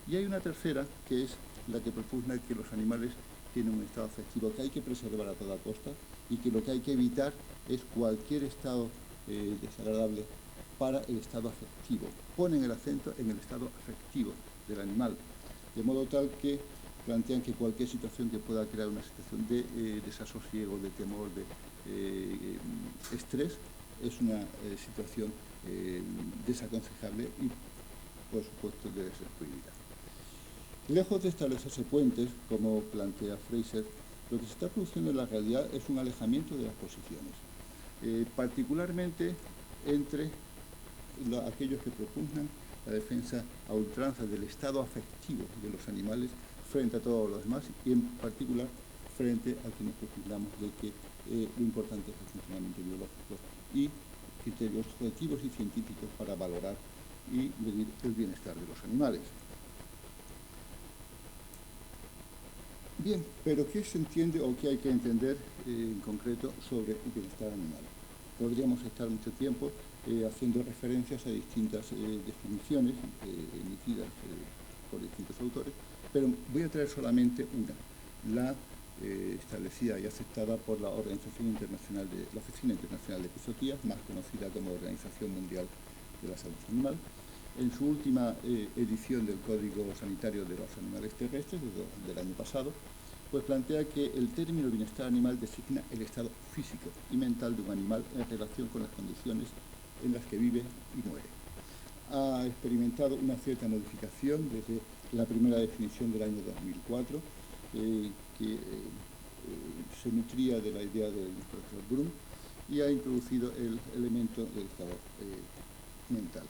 Y hay una tercera, que es la que propugna que los animales tienen un estado afectivo que hay que preservar a toda costa y que lo que hay que evitar es cualquier estado desagradable para el estado afectivo. Ponen el acento en el estado afectivo del animal, de modo tal que plantean que cualquier situación que pueda crear una situación de desasosiego, de temor, de estrés, es una situación desaconsejable y, por supuesto, debe ser prohibida. Lejos de establecerse puentes, como plantea Fraser, lo que se está produciendo en la realidad es un alejamiento de las posiciones, particularmente entre aquellos que propugnan la defensa a ultranza del estado afectivo de los animales frente a todos los demás, y en particular frente a quienes propugnamos de que lo importante es el funcionamiento biológico y criterios objetivos y científicos para valorar y medir el bienestar de los animales. Bien, pero ¿qué se entiende o qué hay que entender en concreto sobre el bienestar animal? Podríamos estar mucho tiempo haciendo referencias a distintas definiciones emitidas por distintos autores, pero voy a traer solamente una, la establecida y aceptada por la Oficina Internacional de Epizootía, más conocida como Organización Mundial de la Salud Animal. En su última edición del Código Sanitario de los Animales Terrestres, del año pasado, pues plantea que el término bienestar animal designa el estado físico y mental de un animal en relación con las condiciones en las que vive y muere. Ha experimentado una cierta modificación desde la primera definición del año 2004, que se nutría de la idea del profesor Brum, y ha introducido el elemento del estado mental.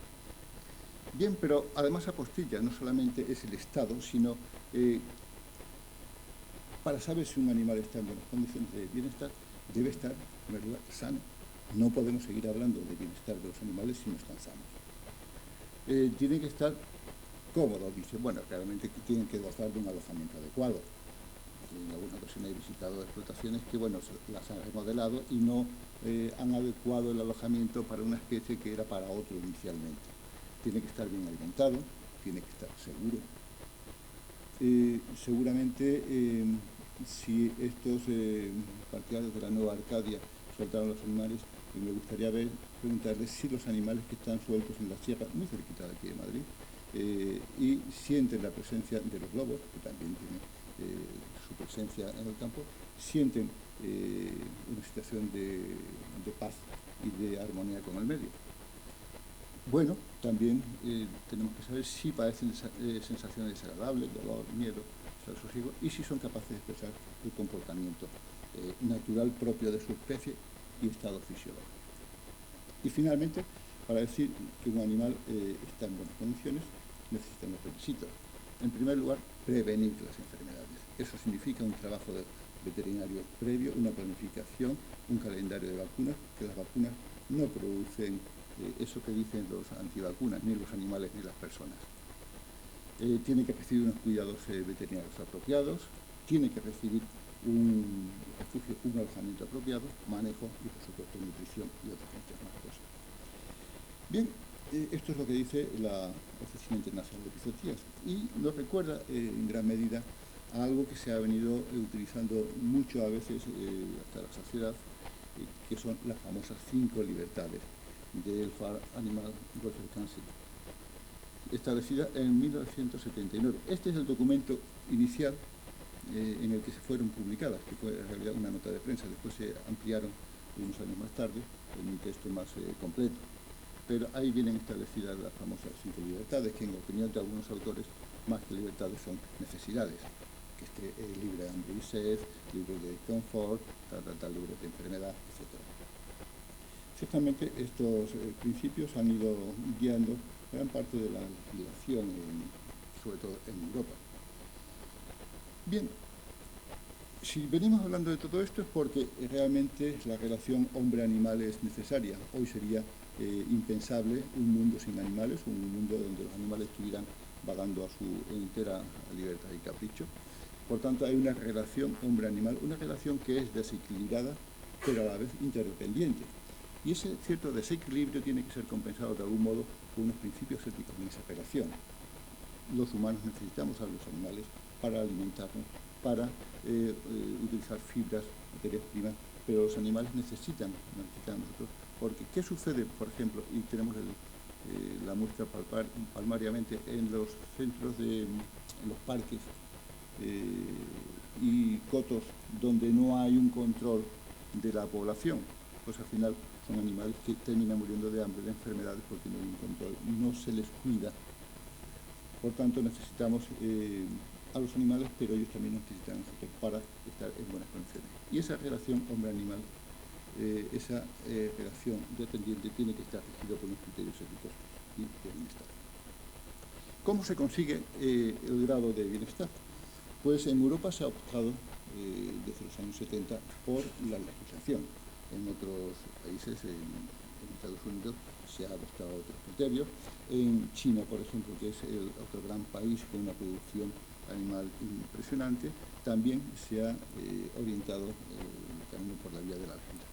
Bien, pero además apostilla, no solamente es el estado, sino para saber si un animal está en buenas condiciones de bienestar, debe estar en realidad sano. No podemos seguir hablando de bienestar de los animales si no están sanos. Tienen que estar cómodos, dice. Bueno, claramente tienen que gozar de un alojamiento adecuado. En alguna ocasión he visitado explotaciones que, bueno, las han remodelado y no han adecuado el alojamiento para una especie que era para otro inicialmente. Tiene que estar bien alimentado, tiene que estar seguro. Seguramente, si estos partidarios de la nueva Arcadia soltaron los animales, me gustaría preguntarles si los animales que están sueltos en la sierra, muy cerquita de aquí de Madrid, y sienten la presencia de los lobos, que también tienen su presencia en el campo, sienten una situación de paz y de armonía con el medio. Bueno, también tenemos que saber si padecen sensaciones desagradables, dolor, miedo, desasosiego, y si son capaces de expresar el comportamiento natural propio de su especie y estado fisiológico. Y finalmente, para decir que un animal está en buenas condiciones, necesita unos requisitos. En primer lugar, prevenir las enfermedades. Eso significa un trabajo veterinario previo, una planificación, un calendario de vacunas, que las vacunas no producen eso que dicen los antivacunas, ni los animales ni las personas. Tiene que recibir unos cuidados veterinarios apropiados, tiene que recibir un refugio, un alojamiento apropiado, manejo y, por supuesto, nutrición y otras muchas más cosas. Bien, esto es lo que dice la Oficina Internacional de Epizootías y nos recuerda en gran medida a algo que se ha venido utilizando mucho a veces hasta la saciedad, que son las famosas 5 libertades del Farm Animal Welfare Council, establecida en 1979. Este es el documento inicial en el que se fueron publicadas, que fue en realidad una nota de prensa. Después se ampliaron unos años más tarde en un texto más completo. Pero ahí vienen establecidas las famosas 5 libertades, que en opinión de algunos autores, más que libertades, son necesidades. Que esté libre de hambre y sed, libre de confort, libre de enfermedad, etc. Ciertamente estos principios han ido guiando gran parte de la legislación, sobre todo en Europa. Bien, si venimos hablando de todo esto es porque realmente la relación hombre-animal es necesaria. Hoy sería impensable un mundo sin animales, un mundo donde los animales estuvieran vagando a su entera libertad y capricho. Por tanto, hay una relación hombre-animal, una relación que es desequilibrada, pero a la vez interdependiente. Y ese cierto desequilibrio tiene que ser compensado de algún modo con unos principios éticos en esa relación. Los humanos necesitamos a los animales para alimentarnos, para utilizar fibras, materias primas, pero los animales necesitan a nosotros, porque ¿qué sucede, por ejemplo, y tenemos la muestra palmariamente en los centros en los parques y cotos donde no hay un control de la población? Pues al final son animales que terminan muriendo de hambre, de enfermedades, porque no hay un control, no se les cuida. Por tanto, necesitamos a los animales, pero ellos también necesitan a nosotros para estar en buenas condiciones. Y esa relación hombre-animal, esa relación dependiente, tiene que estar regida por unos criterios éticos y de bienestar. ¿Cómo se consigue el grado de bienestar? Pues en Europa se ha optado desde los años 70 por la legislación. En otros países, en Estados Unidos, se ha adoptado otros criterios. En China, por ejemplo, que es el otro gran país con una producción animal impresionante, también se ha orientado el camino por la vía de la legislación.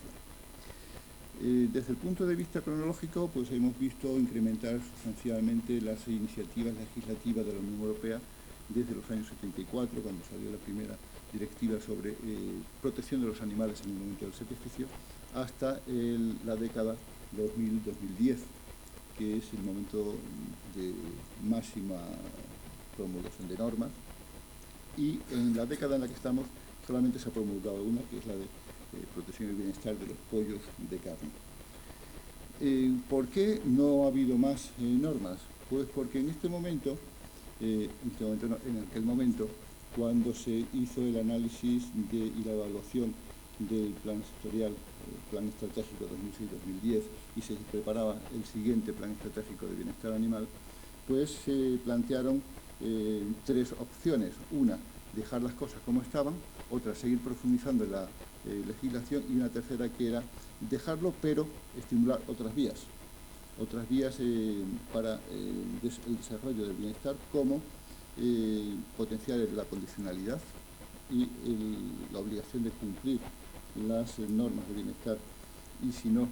Desde el punto de vista cronológico, pues hemos visto incrementar sustancialmente las iniciativas legislativas de la Unión Europea desde los años 74, cuando salió la primera directiva sobre protección de los animales en el momento del sacrificio, hasta la década 2000-2010, que es el momento de máxima promulgación de normas, y en la década en la que estamos solamente se ha promulgado una, que es la de protección y bienestar de los pollos de carne. ¿Por qué no ha habido más normas? Pues porque en aquel momento, cuando se hizo el análisis y la evaluación del plan sectorial, el plan estratégico 2006-2010, y se preparaba el siguiente plan estratégico de bienestar animal, pues se plantearon 3 opciones. Una, dejar las cosas como estaban; otra, seguir profundizando en la legislación; y una tercera, que era dejarlo, pero estimular otras vías para el desarrollo del bienestar, como potenciar la condicionalidad y la obligación de cumplir las normas de bienestar, y si no,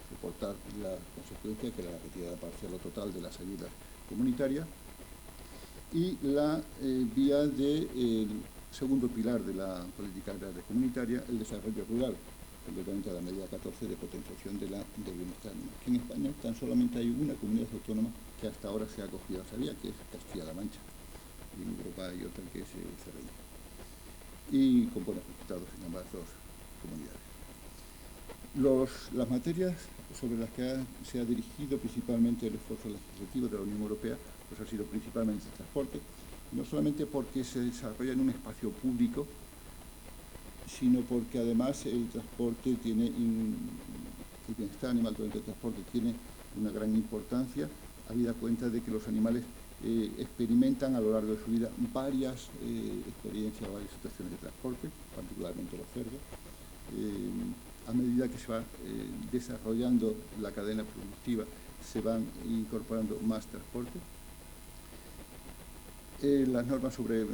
soportar la consecuencia, que era la retirada parcial o total de las ayudas comunitarias, y la vía del segundo pilar de la política agraria comunitaria, el desarrollo rural, concretamente la medida 14 de potenciación del bienestar animal. Que en España tan solamente hay una comunidad autónoma que hasta ahora se ha acogido a esa vía, que es Castilla-La Mancha, y en Europa hay otra que es Cerdeña, y con buenos resultados en ambas dos comunidades. Las materias sobre las que se ha dirigido principalmente el esfuerzo legislativo de la Unión Europea, pues ha sido principalmente el transporte, no solamente porque se desarrolla en un espacio público, sino porque además el transporte el bienestar animal durante el transporte tiene una gran importancia, habida cuenta de que los animales experimentan a lo largo de su vida varias experiencias, varias situaciones de transporte, particularmente los cerdos. A medida que se va desarrollando la cadena productiva, se van incorporando más transporte. Las normas sobre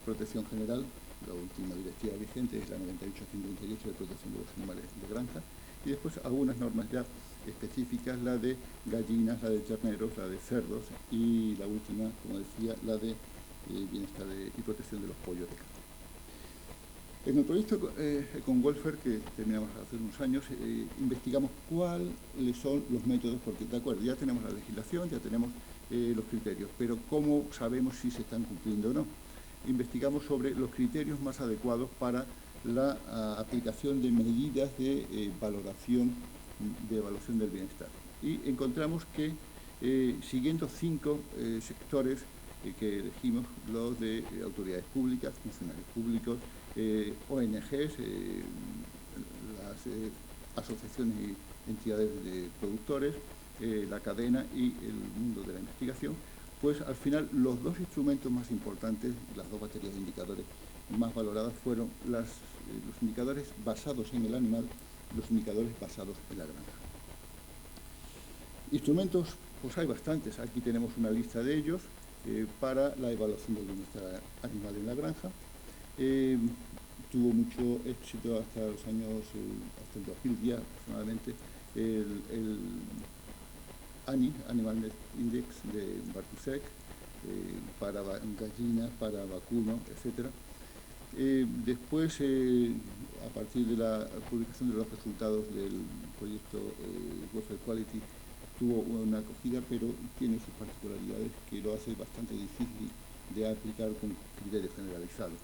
protección general, la última directiva vigente es la 98/58 de protección de los animales de granja, y después algunas normas ya específicas, la de gallinas, la de terneros, la de cerdos, y la última, como decía, la de bienestar y protección de los pollos de carne. En el proyecto con Welfare, que terminamos hace unos años, investigamos cuáles son los métodos, porque de acuerdo, ya tenemos la legislación, ya tenemos los criterios, pero ¿cómo sabemos si se están cumpliendo o no? Investigamos sobre los criterios más adecuados para la aplicación de medidas de evaluación del bienestar. Y encontramos que, siguiendo 5 sectores que elegimos, los de autoridades públicas, funcionarios públicos, ONGs, las asociaciones y entidades de productores, la cadena y el mundo de la investigación, pues al final los 2 instrumentos más importantes, las 2 baterías de indicadores más valoradas fueron los indicadores basados en el animal, los indicadores basados en la granja. Instrumentos, pues hay bastantes. Aquí tenemos una lista de ellos para la evaluación del bienestar animal en la granja. Tuvo mucho éxito hasta los años, hasta el 2010 aproximadamente, el ANI, Animal Index de Bartusek, para gallinas, para vacuno, etc. Después, a partir de la publicación de los resultados del proyecto Welfare Quality, tuvo una acogida, pero tiene sus particularidades que lo hace bastante difícil de aplicar con criterios generalizados.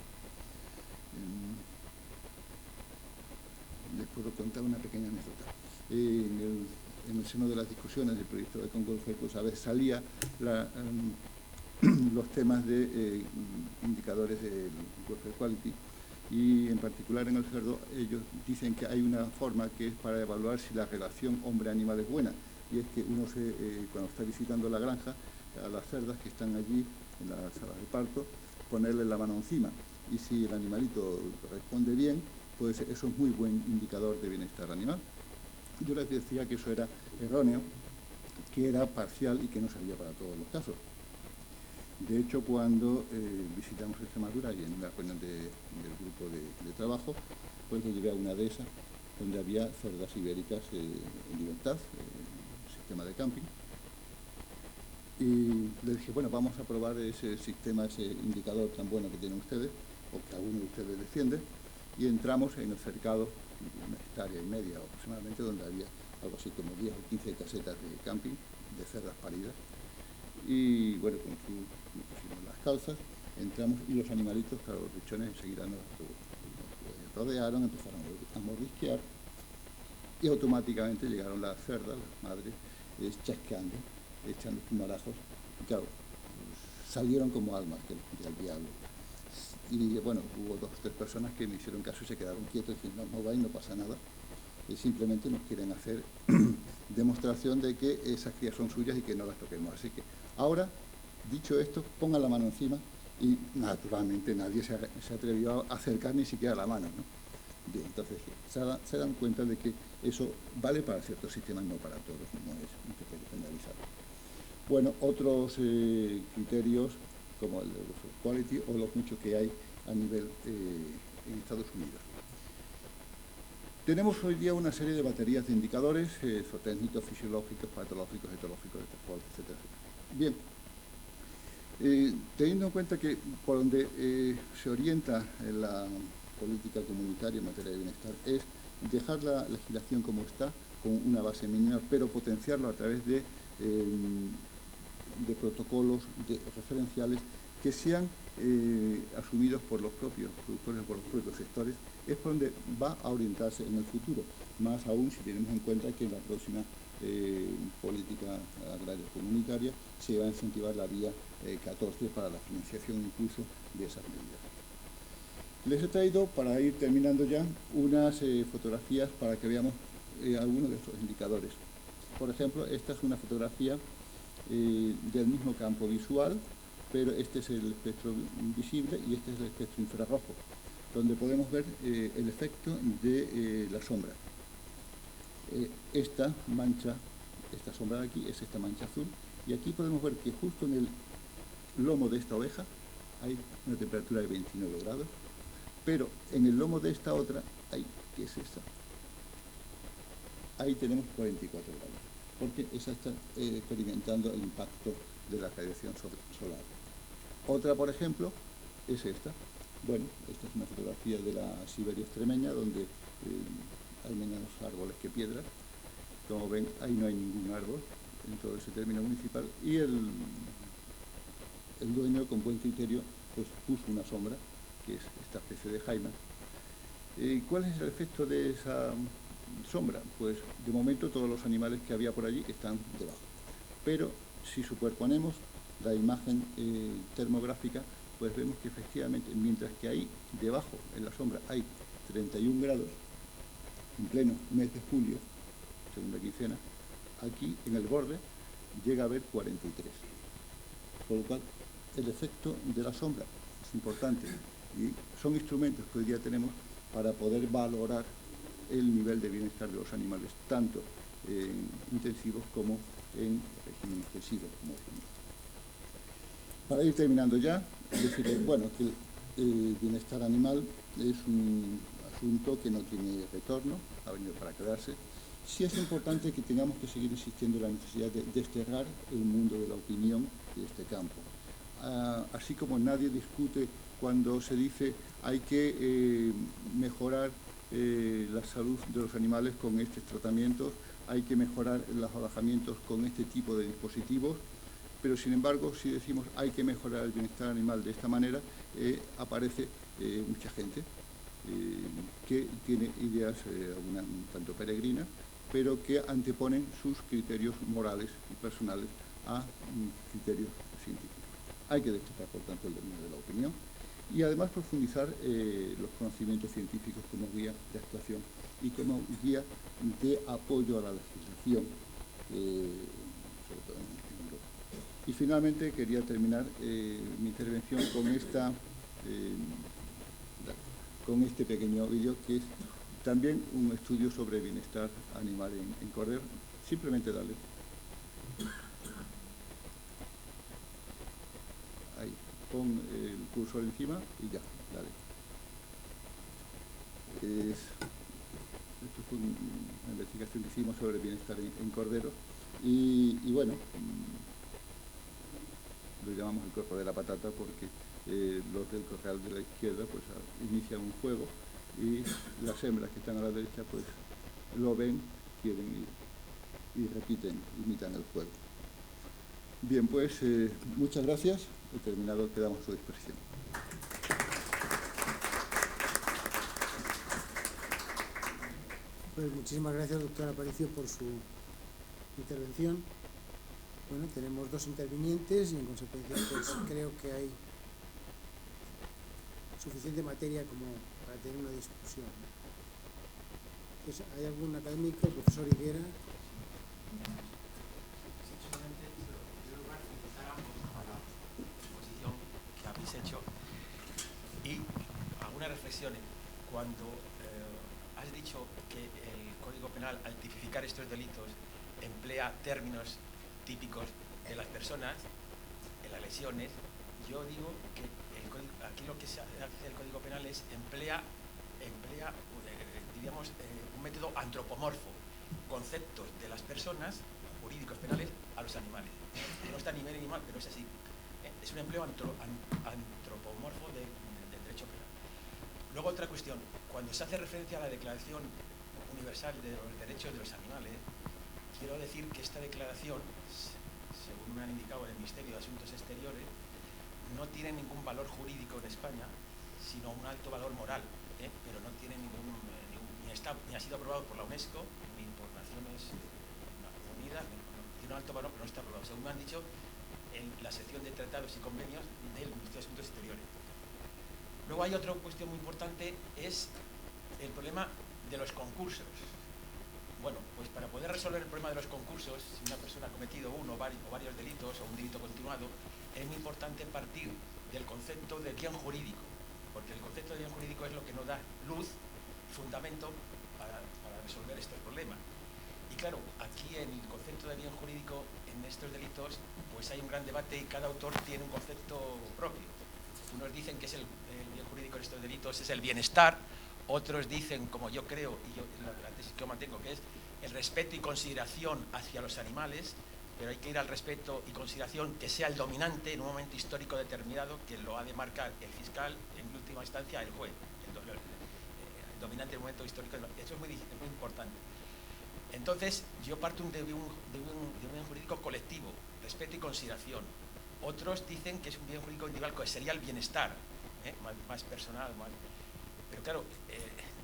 Les puedo contar una pequeña anécdota. En el seno de las discusiones del proyecto de Welfare, pues a veces salía los temas de indicadores del Welfare Quality, y en particular en el cerdo ellos dicen que hay una forma que es para evaluar si la relación hombre-animal es buena, y es que uno cuando está visitando la granja, a las cerdas que están allí en las salas de parto, ponerle la mano encima, y si el animalito responde bien, pues eso es muy buen indicador de bienestar animal. Yo les decía que eso era erróneo, que era parcial y que no servía para todos los casos. De hecho, cuando visitamos Extremadura y en una reunión del grupo de trabajo, pues lo llevé a una dehesa donde había cerdas ibéricas en libertad, sistema de camping, y le dije, bueno, vamos a probar ese sistema, ese indicador tan bueno que tienen ustedes, o que alguno de ustedes defiende, y entramos en el cercado, 1,5 hectáreas aproximadamente, donde había algo así como 10 o 15 casetas de camping de cerdas paridas. Y bueno, pusimos las calzas, entramos y los animalitos, claro, los bichones enseguida nos rodearon, empezaron a mordisquear y automáticamente llegaron las cerdas, las madres, chasqueando, echando espumarajos. Y claro, salieron como almas del diablo. Y bueno, hubo 2 o 3 personas que me hicieron caso y se quedaron quietos y diciendo, no vais, no pasa nada. Y simplemente nos quieren hacer demostración de que esas crías son suyas y que no las toquemos. Así que ahora, dicho esto, pongan la mano encima, y naturalmente nadie se atrevió a acercar ni siquiera la mano, ¿no? Bien, entonces se dan cuenta de que eso vale para ciertos sistemas, no para todos, no es un criterio generalizado. Bueno, otros criterios como el de Welfare Quality o los muchos que hay a nivel en Estados Unidos. Tenemos hoy día una serie de baterías de indicadores zootécnicos, fisiológicos, patológicos, etológicos, etcétera, etcétera. Bien, teniendo en cuenta que por donde se orienta la política comunitaria en materia de bienestar es dejar la legislación como está, con una base mínima, pero potenciarlo a través de protocolos referenciales que sean asumidos por los propios productores o por los propios sectores, es por donde va a orientarse en el futuro, más aún si tenemos en cuenta que en la próxima política agraria comunitaria se va a incentivar la vía 14 para la financiación incluso de esas medidas. Les he traído, para ir terminando ya, unas fotografías para que veamos algunos de estos indicadores. Por ejemplo, esta es una fotografía del mismo campo visual, pero este es el espectro visible y este es el espectro infrarrojo, donde podemos ver el efecto de la sombra. Esta mancha, esta sombra de aquí, es esta mancha azul, y aquí podemos ver que justo en el lomo de esta oveja hay una temperatura de 29 grados, pero en el lomo de esta otra, ¿qué es esta? Ahí tenemos 44 grados, porque esa está experimentando el impacto de la radiación solar. Otra, por ejemplo, es esta. Bueno, esta es una fotografía de la Siberia extremeña, donde hay menos árboles que piedras. Como ven, ahí no hay ningún árbol en todo ese término municipal, y el dueño, con buen criterio, pues puso una sombra, que es esta especie de jaima. ¿Cuál es el efecto de esa sombra? Pues de momento todos los animales que había por allí están debajo, pero si superponemos la imagen termográfica, pues vemos que efectivamente, mientras que ahí debajo, en la sombra, hay 31 grados, en pleno mes de julio, segunda quincena, aquí en el borde llega a haber 43. Por lo cual, el efecto de la sombra es importante y son instrumentos que hoy día tenemos para poder valorar el nivel de bienestar de los animales, tanto en intensivos como en régimen extensivo, como decimos. Para ir terminando ya, decirles, bueno, que el bienestar animal es un asunto que no tiene retorno, ha venido para quedarse. Sí es importante que tengamos que seguir insistiendo en la necesidad de desterrar el mundo de la opinión de este campo. Así como nadie discute cuando se dice hay que mejorar la salud de los animales con estos tratamientos, hay que mejorar los alojamientos con este tipo de dispositivos, pero sin embargo, si decimos hay que mejorar el bienestar animal de esta manera, aparece mucha gente que tiene ideas algunas un tanto peregrinas, pero que anteponen sus criterios morales y personales a criterios científicos. Hay que destacar, por tanto, el dominio de la opinión y además profundizar los conocimientos científicos como guía de actuación y como guía de apoyo a la legislación, sobre todo en Europa. Y finalmente quería terminar mi intervención con este pequeño vídeo, que es también un estudio sobre bienestar animal en cordero. Simplemente dale. Ahí, pon el cursor encima y ya, dale. Esto fue una investigación que hicimos sobre bienestar en cordero y bueno, lo llamamos el cuerpo de la patata porque los del corral de la izquierda pues inician un fuego y las hembras que están a la derecha pues lo ven, quieren y repiten, imitan el fuego. Bien, pues muchas gracias. He terminado, quedamos a su disposición. Pues muchísimas gracias, doctor Aparicio, por su intervención. Bueno, tenemos dos intervinientes y en consecuencia pues creo que hay suficiente materia como para tener una discusión. Pues, ¿hay algún académico, el profesor Higuera? Simplemente, en primer lugar, felicitar a ambos por la exposición que habéis hecho y algunas reflexiones. Cuando has dicho que el Código Penal, al tipificar estos delitos, emplea términos típicos de las personas en las lesiones, yo digo que aquí lo que se hace el Código Penal es emplea diríamos, un método antropomorfo, conceptos de las personas, jurídicos penales, a los animales. No está ni bien ni mal, pero es así. Es un empleo antropomorfo del derecho penal. Luego otra cuestión, cuando se hace referencia a la Declaración Universal de los Derechos de los Animales, quiero decir que esta declaración, según me han indicado el Ministerio de Asuntos Exteriores, no tiene ningún valor jurídico en España, sino un alto valor moral, pero no tiene ni ha sido aprobado por la UNESCO, ni por Naciones Unidas, tiene un alto valor, pero no está aprobado, según me han dicho en la sección de tratados y convenios del Ministerio de Asuntos Exteriores. Luego hay otra cuestión muy importante, es el problema de los concursos. Bueno, pues para poder resolver el problema de los concursos, si una persona ha cometido uno o varios delitos o un delito continuado, es muy importante partir del concepto de bien jurídico, porque el concepto de bien jurídico es lo que nos da luz, fundamento para resolver estos problemas. Y claro, aquí en el concepto de bien jurídico, en estos delitos, pues hay un gran debate y cada autor tiene un concepto propio. Unos dicen que es el bien jurídico en estos delitos es el bienestar, otros dicen, como yo creo, y yo la tesis que yo mantengo, que es el respeto y consideración hacia los animales, pero hay que ir al respeto y consideración que sea el dominante en un momento histórico determinado, que lo ha de marcar el fiscal en última última instancia el juez, el dominante del momento histórico. Eso es muy importante. Entonces, yo parto de un bien jurídico colectivo, respeto y consideración. Otros dicen que es un bien jurídico individual, que sería el bienestar, más personal. Pero claro,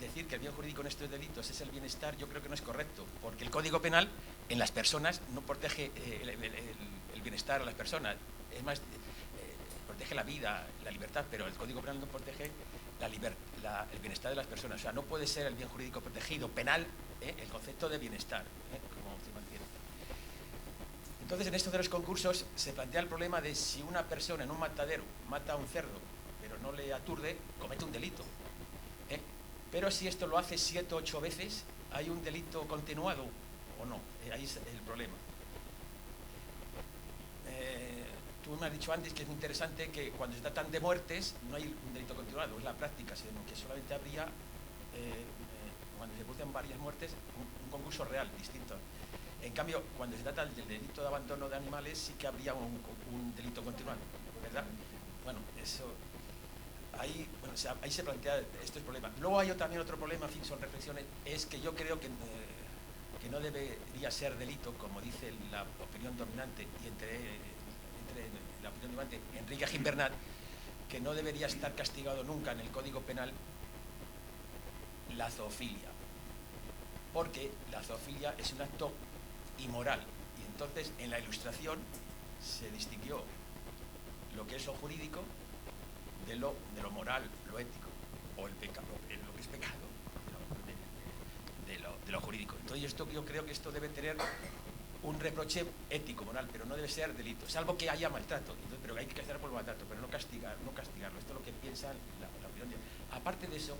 decir que el bien jurídico en estos delitos es el bienestar, yo creo que no es correcto, porque el Código Penal en las personas no protege el bienestar a las personas, es más, protege la vida, la libertad, pero el Código Penal no protege el bienestar de las personas. O sea, no puede ser el bien jurídico protegido penal el concepto de bienestar, como se mantiene. Entonces, en estos de los concursos se plantea el problema de si una persona en un matadero mata a un cerdo, pero no le aturde, comete un delito. Pero si esto lo hace 7 o 8 veces, ¿hay un delito continuado o no? Ahí es el problema. Tú me has dicho antes que es muy interesante que cuando se tratan de muertes no hay un delito continuado, es la práctica, sino que solamente habría, cuando se producen varias muertes, un concurso real, distinto. En cambio, cuando se trata del delito de abandono de animales, sí que habría un delito continuado, ¿verdad? Bueno, eso... Ahí se plantea estos problemas. Luego hay también otro problema, en fin, son reflexiones, es que yo creo que no debería ser delito, como dice la opinión dominante, y entre la opinión dominante, Enrique Gimbernat, que no debería estar castigado nunca en el Código Penal la zoofilia, porque la zoofilia es un acto inmoral, y entonces en la Ilustración se distinguió lo que es lo jurídico de lo moral, lo ético, o el pecado, lo que es pecado, de lo jurídico. Entonces yo creo que esto debe tener un reproche ético, moral, pero no debe ser delito, salvo que haya maltrato, entonces, pero hay que castigar por el maltrato, pero no castigarlo. Esto es lo que piensa la opinión. Aparte de eso,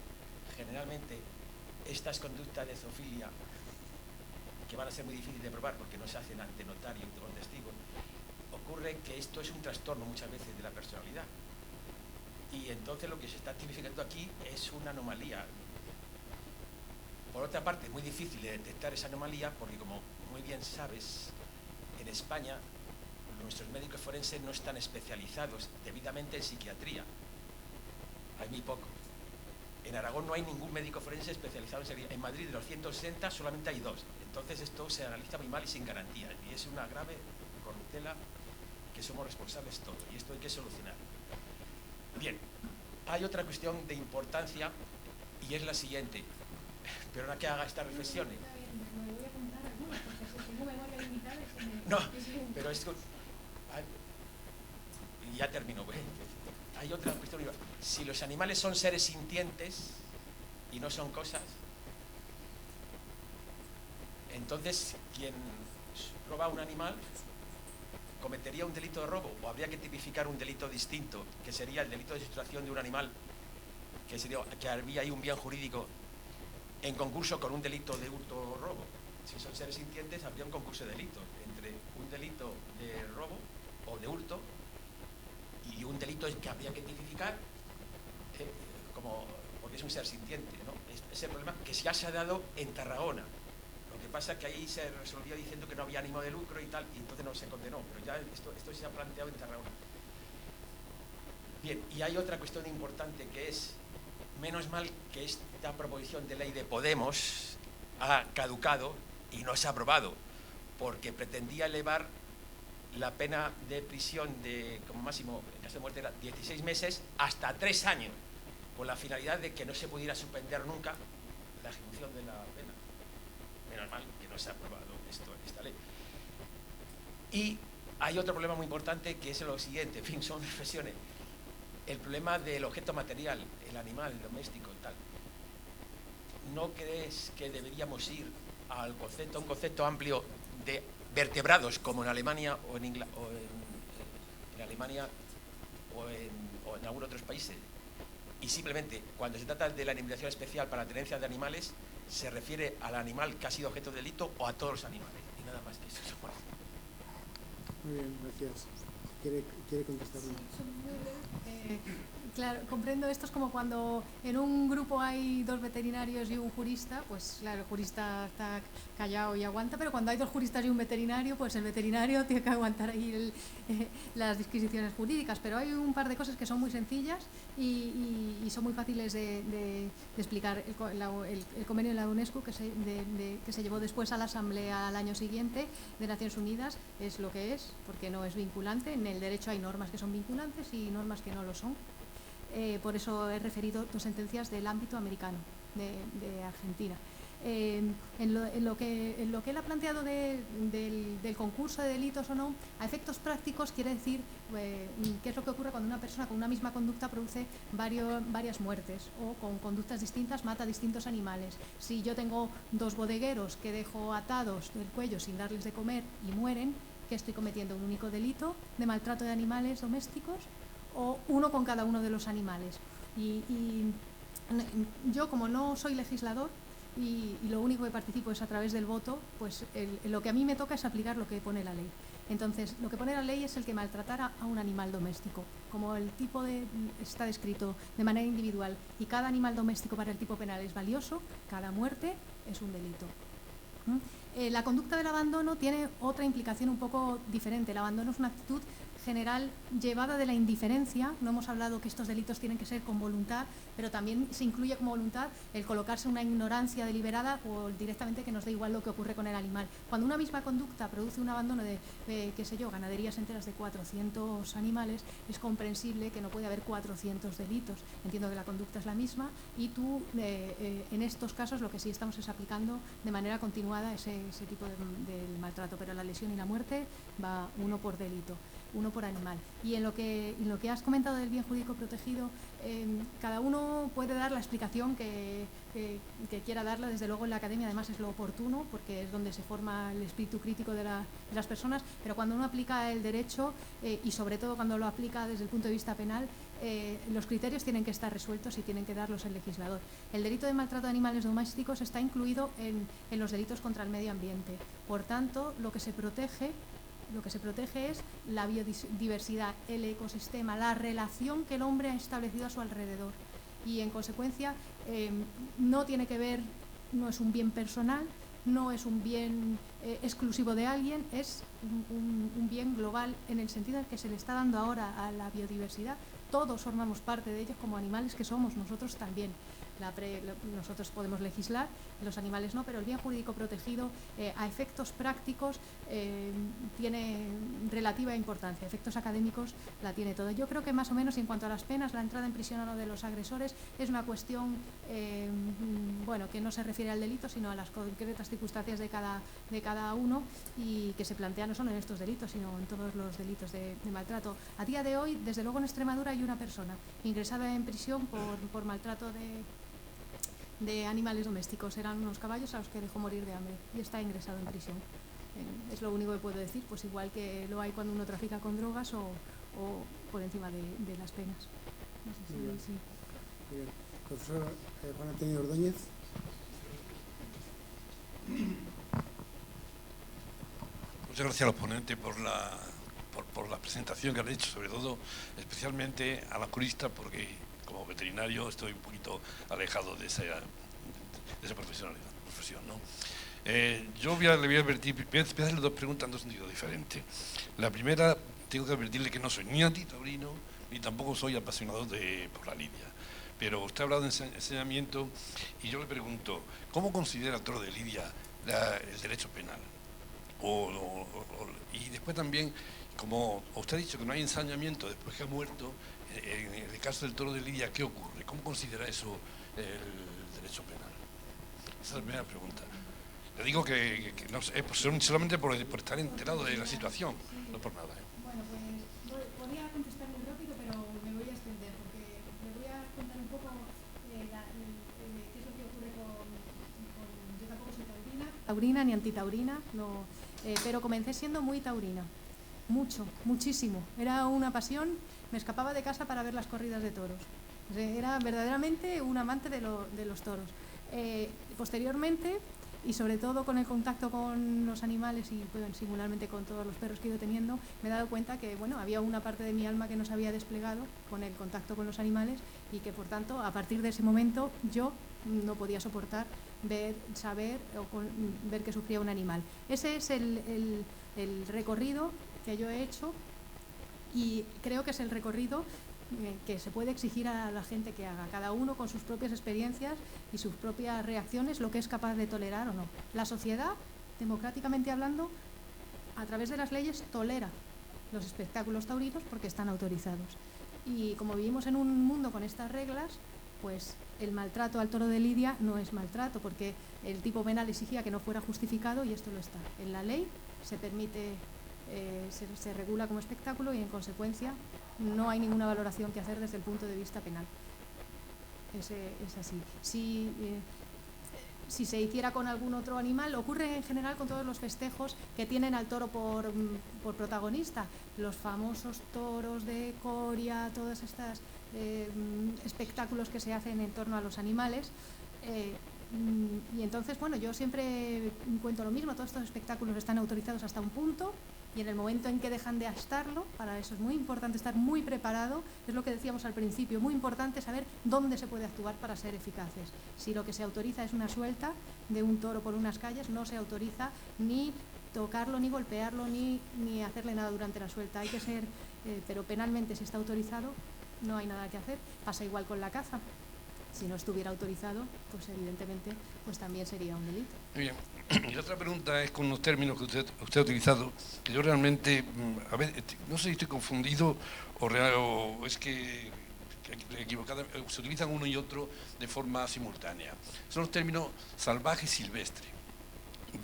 generalmente, estas conductas de zoofilia, que van a ser muy difíciles de probar porque no se hacen ante notario y con testigos, ocurre que esto es un trastorno muchas veces de la personalidad. Y entonces lo que se está tipificando aquí es una anomalía. Por otra parte, es muy difícil de detectar esa anomalía porque, como muy bien sabes, en España nuestros médicos forenses no están especializados debidamente en psiquiatría. Hay muy pocos. En Aragón no hay ningún médico forense especializado en psiquiatría. En Madrid, de los 160, solamente hay 2. Entonces esto se analiza muy mal y sin garantía. Y es una grave corruptela que somos responsables todos. Y esto hay que solucionar. Bien, hay otra cuestión de importancia y es la siguiente. Pero ahora que haga estas reflexiones. Me voy a apuntar algunas, porque si tengo memoria limitada... No, pero es que... Ya termino. Hay otra cuestión. Si los animales son seres sintientes y no son cosas, entonces quien roba un animal cometería un delito de robo, o habría que tipificar un delito distinto, que sería el delito de sustracción de un animal, que habría ahí un bien jurídico en concurso con un delito de hurto o robo. Si son seres sintientes, habría un concurso de delitos entre un delito de robo o de hurto y un delito que habría que tipificar porque es un ser sintiente, ¿no? Es el problema que ya se ha dado en Tarragona. Lo que pasa es que ahí se resolvió diciendo que no había ánimo de lucro y tal, y entonces no se condenó, pero ya esto se ha planteado en Tarragona. Bien, y hay otra cuestión importante que es, menos mal que esta proposición de ley de Podemos ha caducado y no se ha aprobado, porque pretendía elevar la pena de prisión como máximo, en caso de muerte, era 16 meses hasta 3 años, con la finalidad de que no se pudiera suspender nunca la ejecución de la pena. Menos mal que no se ha aprobado esta ley. Y hay otro problema muy importante que es lo siguiente, en fin, son reflexiones. El problema del objeto material, el animal, el doméstico y tal. ¿No crees que deberíamos ir a un concepto amplio de vertebrados, como en Alemania o en Alemania o en algunos otros países? Y simplemente, cuando se trata de la indemnización especial para la tenencia de animales, se refiere al animal que ha sido objeto de delito o a todos los animales. Y nada más que eso. Muy bien, gracias. quiere contestar. Sí, son muy breves. Claro, comprendo, esto es como cuando en un grupo hay 2 veterinarios y un jurista, pues claro, el jurista está callado y aguanta, pero cuando hay 2 juristas y un veterinario, pues el veterinario tiene que aguantar ahí las disquisiciones jurídicas, pero hay un par de cosas que son muy sencillas y son muy fáciles de explicar. El convenio de la UNESCO que se llevó después a la Asamblea al año siguiente de Naciones Unidas es lo que es, porque no es vinculante. En el derecho hay normas que son vinculantes y normas que no lo son. Por eso he referido 2 sentencias del ámbito americano, de Argentina. En lo que él ha planteado del concurso de delitos o no, a efectos prácticos quiere decir qué es lo que ocurre cuando una persona con una misma conducta produce varias muertes o con conductas distintas mata a distintos animales. Si yo tengo 2 bodegueros que dejo atados del cuello sin darles de comer y mueren, ¿qué estoy cometiendo? ¿Un único delito de maltrato de animales domésticos? O uno con cada uno de los animales. Y yo, como no soy legislador y lo único que participo es a través del voto, pues lo que a mí me toca es aplicar lo que pone la ley. Entonces, lo que pone la ley es el que maltratara a un animal doméstico. Como el tipo está descrito de manera individual y cada animal doméstico para el tipo penal es valioso, cada muerte es un delito. La conducta del abandono tiene otra implicación un poco diferente. El abandono es una actitud general llevada de la indiferencia. No hemos hablado que estos delitos tienen que ser con voluntad, pero también se incluye como voluntad el colocarse una ignorancia deliberada o directamente que nos da igual lo que ocurre con el animal. Cuando una misma conducta produce un abandono de qué sé yo, ganaderías enteras de 400 animales, es comprensible que no puede haber 400 delitos. Entiendo que la conducta es la misma y tú, en estos casos, lo que sí estamos es aplicando de manera continuada ese tipo de maltrato, pero la lesión y la muerte va uno por delito, uno por animal. Y en lo que has comentado del bien jurídico protegido, cada uno puede dar la explicación que quiera darla. Desde luego en la academia además es lo oportuno porque es donde se forma el espíritu crítico de las personas, pero cuando uno aplica el derecho y sobre todo cuando lo aplica desde el punto de vista penal, los criterios tienen que estar resueltos y tienen que darlos el legislador. El delito de maltrato de animales domésticos está incluido en los delitos contra el medio ambiente. Por tanto, lo que se protege es la biodiversidad, el ecosistema, la relación que el hombre ha establecido a su alrededor. Y en consecuencia no tiene que ver, no es un bien personal, no es un bien exclusivo de alguien, es un bien global en el sentido en que se le está dando ahora a la biodiversidad. Todos formamos parte de ellos como animales que somos, nosotros también. Nosotros podemos legislar, los animales no, pero el bien jurídico protegido a efectos prácticos tiene relativa importancia, a efectos académicos la tiene todo. Yo creo que más o menos en cuanto a las penas, la entrada en prisión o no de los agresores es una cuestión que no se refiere al delito, sino a las concretas circunstancias de cada uno y que se plantea no solo en estos delitos, sino en todos los delitos de maltrato. A día de hoy, desde luego en Extremadura hay una persona ingresada en prisión por maltrato de animales domésticos. Eran unos caballos a los que dejó morir de hambre y está ingresado en prisión. Es lo único que puedo decir, pues igual que lo hay cuando uno trafica con drogas o por encima de las penas. No sé si... Sí. Bien. Profesor Juan Antonio Ordóñez. Muchas gracias a los ponentes por la presentación que han hecho, sobre todo, especialmente a la jurista, porque como veterinario estoy un poquito alejado de esa profesión, ¿no? Yo le voy a hacerle 2 preguntas en 2 sentidos diferentes. La primera, tengo que advertirle que no soy ni antitaurino, ni tampoco soy apasionado por la lidia. Pero usted ha hablado de enseñamiento y yo le pregunto, ¿cómo considera el toro de lidia el derecho penal? Y después también, como usted ha dicho que no hay ensañamiento después que ha muerto, en el caso del toro de lidia, ¿qué ocurre? ¿Cómo considera eso el derecho penal? Esa es la primera pregunta. Le digo que no sé, solamente por estar enterado de la situación, no por nada. Bueno, pues podría contestar muy rápido, pero me voy a extender porque le voy a contar un poco qué es lo que ocurre con yo tampoco soy taurina ni antitaurina, no, pero comencé siendo muy taurina. Muchísimo. Era una pasión, me escapaba de casa para ver las corridas de toros. Era verdaderamente un amante de los toros. Posteriormente y sobre todo con el contacto con los animales y bueno, singularmente con todos los perros que he ido teniendo, me he dado cuenta que bueno, había una parte de mi alma que no se había desplegado con el contacto con los animales y que por tanto a partir de ese momento yo no podía soportar ver que sufría un animal. Ese es el recorrido que yo he hecho y creo que es el recorrido que se puede exigir a la gente que haga, cada uno con sus propias experiencias y sus propias reacciones, lo que es capaz de tolerar o no. La sociedad, democráticamente hablando, a través de las leyes tolera los espectáculos taurinos porque están autorizados. Y como vivimos en un mundo con estas reglas, pues el maltrato al toro de lidia no es maltrato porque el tipo penal exigía que no fuera justificado y esto lo está. En la ley se permite, se regula como espectáculo y en consecuencia no hay ninguna valoración que hacer desde el punto de vista penal. Es así. Si se hiciera con algún otro animal, ocurre en general con todos los festejos que tienen al toro por protagonista, los famosos toros de Coria, todos estos espectáculos que se hacen en torno a los animales. Y entonces, bueno, yo siempre cuento lo mismo, todos estos espectáculos están autorizados hasta un punto y en el momento en que dejan de estarlo, para eso es muy importante estar muy preparado, es lo que decíamos al principio, muy importante saber dónde se puede actuar para ser eficaces. Si lo que se autoriza es una suelta de un toro por unas calles, no se autoriza ni tocarlo, ni golpearlo, ni hacerle nada durante la suelta. Hay que ser, pero penalmente si está autorizado, no hay nada que hacer. Pasa igual con la caza. Si no estuviera autorizado, pues evidentemente pues también sería un delito. Muy bien. Y otra pregunta es con los términos que usted ha utilizado, que yo realmente, a ver, no sé si estoy confundido o es que se utilizan uno y otro de forma simultánea. Son los términos salvaje y silvestre.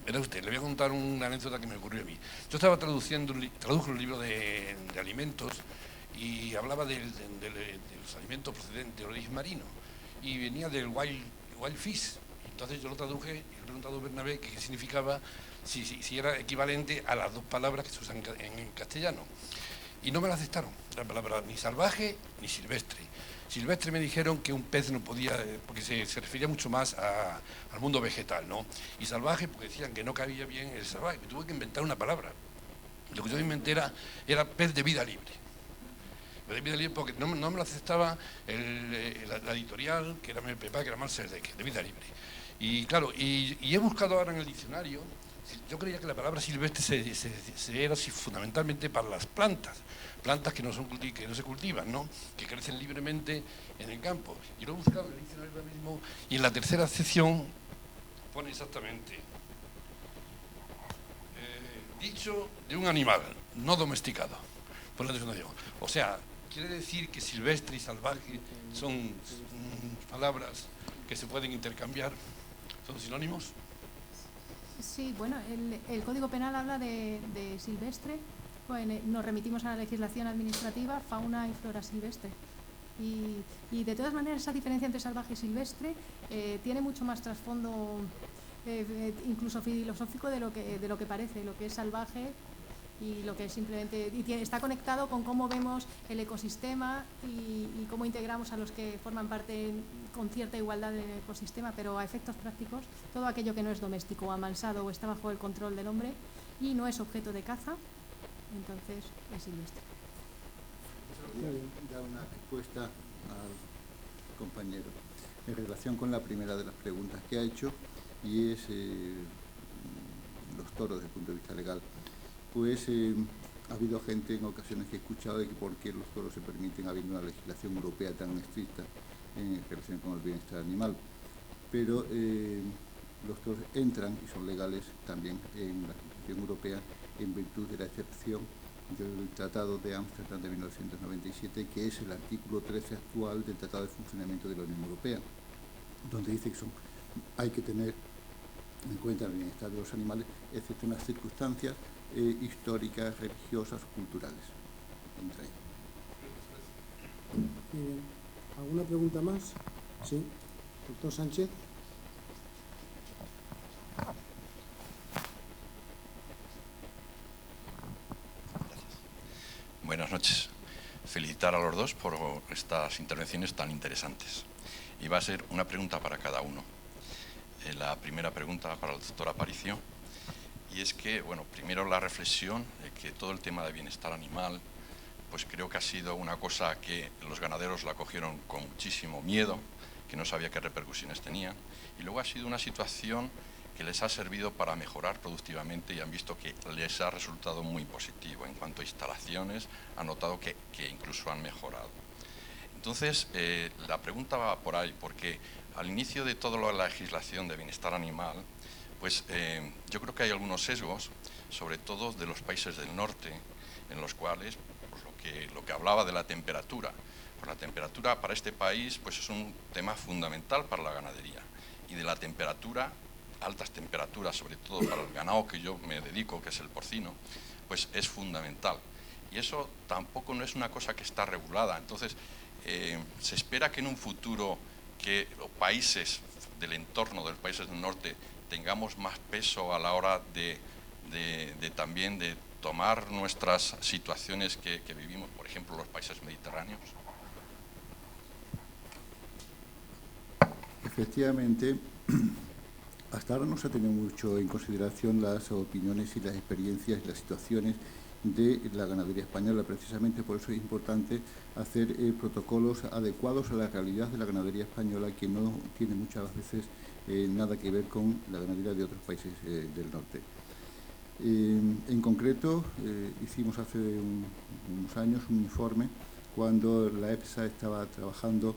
Verá usted, le voy a contar una anécdota que me ocurrió a mí. Yo estaba tradujo un libro de alimentos y hablaba de los alimentos procedentes de origen marino y venía del wild fish. Entonces yo lo traduje y le he preguntado a Bernabé qué significaba, si era equivalente a las dos palabras que se usan en castellano. Y no me la aceptaron, la palabra ni salvaje ni silvestre. Silvestre me dijeron que un pez no podía, porque se refería mucho más al mundo vegetal, ¿no? Y salvaje porque decían que no cabía bien el salvaje, que tuve que inventar una palabra. Lo que yo inventé era pez de vida libre. Porque no me lo aceptaba la editorial, que era Pepa, que era Marcerdec, de vida libre. Y claro, y he buscado ahora en el diccionario, yo creía que la palabra silvestre se era fundamentalmente para las plantas que no se cultivan, ¿no? Que crecen libremente en el campo. Y lo he buscado en el diccionario ahora mismo, y en la tercera acepción pone exactamente dicho de un animal no domesticado. Por la definición. O sea, quiere decir que silvestre y salvaje son palabras que se pueden intercambiar, son sinónimos. Sí, bueno, el Código Penal habla de silvestre, bueno, nos remitimos a la legislación administrativa, fauna y flora silvestre. Y de todas maneras esa diferencia entre salvaje y silvestre tiene mucho más trasfondo, incluso filosófico de lo que parece, lo que es salvaje y lo que simplemente está conectado con cómo vemos el ecosistema y cómo integramos a los que forman parte con cierta igualdad del ecosistema, pero a efectos prácticos todo aquello que no es doméstico, amansado o está bajo el control del hombre y no es objeto de caza, entonces es silvestre. Dar una respuesta al compañero en relación con la primera de las preguntas que ha hecho, y es los toros desde el punto de vista legal. Pues ha habido gente en ocasiones que he escuchado de que por qué los toros se permiten habiendo una legislación europea tan estricta en relación con el bienestar animal. Pero los toros entran y son legales también en la legislación europea en virtud de la excepción del Tratado de Ámsterdam de 1997, que es el artículo 13 actual del Tratado de Funcionamiento de la Unión Europea, donde dice que hay que tener en cuenta el bienestar de los animales, excepto unas circunstancias históricas, religiosas, culturales, entre ellas. Muy bien. ¿Alguna pregunta más? Sí. Doctor Sánchez. Buenas noches. Felicitar a los dos por estas intervenciones tan interesantes. Y va a ser una pregunta para cada uno. la primera pregunta para el doctor Aparicio, y es que, bueno, primero la reflexión de que todo el tema de bienestar animal, pues creo que ha sido una cosa que los ganaderos la cogieron con muchísimo miedo, que no sabía qué repercusiones tenía, y luego ha sido una situación que les ha servido para mejorar productivamente y han visto que les ha resultado muy positivo. En cuanto a instalaciones, han notado que incluso han mejorado. Entonces, la pregunta va por ahí, porque al inicio de toda la legislación de bienestar animal, pues yo creo que hay algunos sesgos, sobre todo de los países del norte, en los cuales pues, lo que hablaba de la temperatura. Pues la temperatura para este país pues, es un tema fundamental para la ganadería. Y de la temperatura, altas temperaturas, sobre todo para el ganado que yo me dedico, que es el porcino, pues es fundamental. Y eso tampoco no es una cosa que está regulada. Entonces, se espera que en un futuro que los países del entorno, de los países del norte, tengamos más peso a la hora de también de tomar nuestras situaciones que vivimos, por ejemplo, los países mediterráneos. Efectivamente, hasta ahora no se ha tenido mucho en consideración las opiniones y las experiencias y las situaciones de la ganadería española. Precisamente por eso es importante hacer protocolos adecuados a la realidad de la ganadería española, que no tiene muchas veces nada que ver con la ganadería de otros países del norte. En concreto, hicimos hace unos años un informe cuando la EPSA estaba trabajando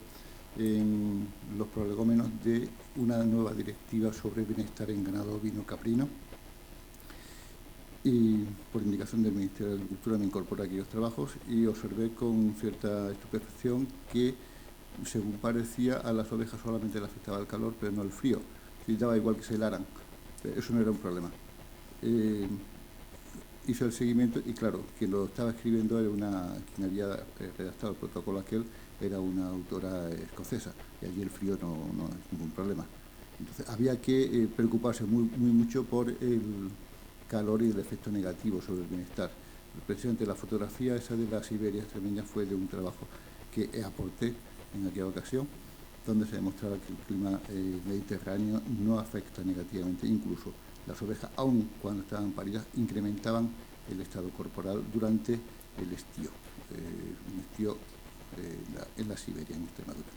en los prolegómenos de una nueva directiva sobre bienestar en ganado ovino caprino, y por indicación del Ministerio de Agricultura me incorporé a aquellos trabajos y observé con cierta estupefacción que, según parecía, a las ovejas solamente le afectaba el calor, pero no el frío. Y daba igual que se helaran, eso no era un problema. Hizo el seguimiento y, claro, quien lo estaba escribiendo era quien había redactado el protocolo aquel, era una autora escocesa, y allí el frío no es ningún problema. Entonces, había que preocuparse muy mucho por el calor y el efecto negativo sobre el bienestar. Precisamente la fotografía esa de la Siberia extremeña fue de un trabajo que aporté en aquella ocasión, donde se demostraba que el clima mediterráneo no afecta negativamente. Incluso las ovejas, aun cuando estaban paridas, incrementaban el estado corporal durante el estío, un estío en la Siberia, en Extremadura.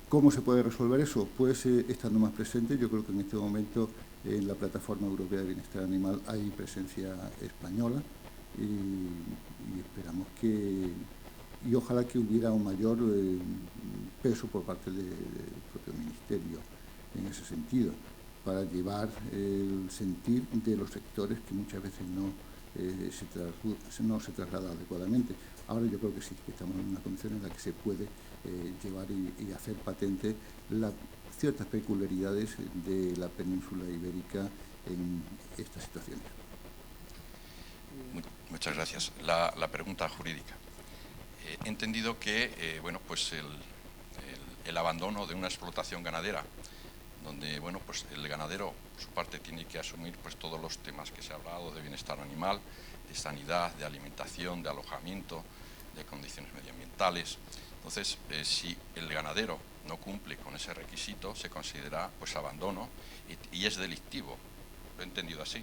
¿Cómo se puede resolver eso? Pues estando más presente. Yo creo que en este momento en la Plataforma Europea de Bienestar Animal hay presencia española y esperamos que, y ojalá que hubiera un mayor peso por parte del propio Ministerio en ese sentido, para llevar el sentir de los sectores que muchas veces no se traslada adecuadamente. Ahora yo creo que sí, que estamos en una condición en la que se puede llevar y hacer patente ciertas peculiaridades de la península ibérica en estas situaciones. Muchas gracias. La pregunta jurídica. He entendido que bueno, pues el abandono de una explotación ganadera, donde bueno, pues el ganadero por su parte tiene que asumir pues todos los temas que se ha hablado de bienestar animal, de sanidad, de alimentación, de alojamiento, de condiciones medioambientales. Entonces, si el ganadero no cumple con ese requisito, se considera pues abandono y es delictivo. Lo he entendido así.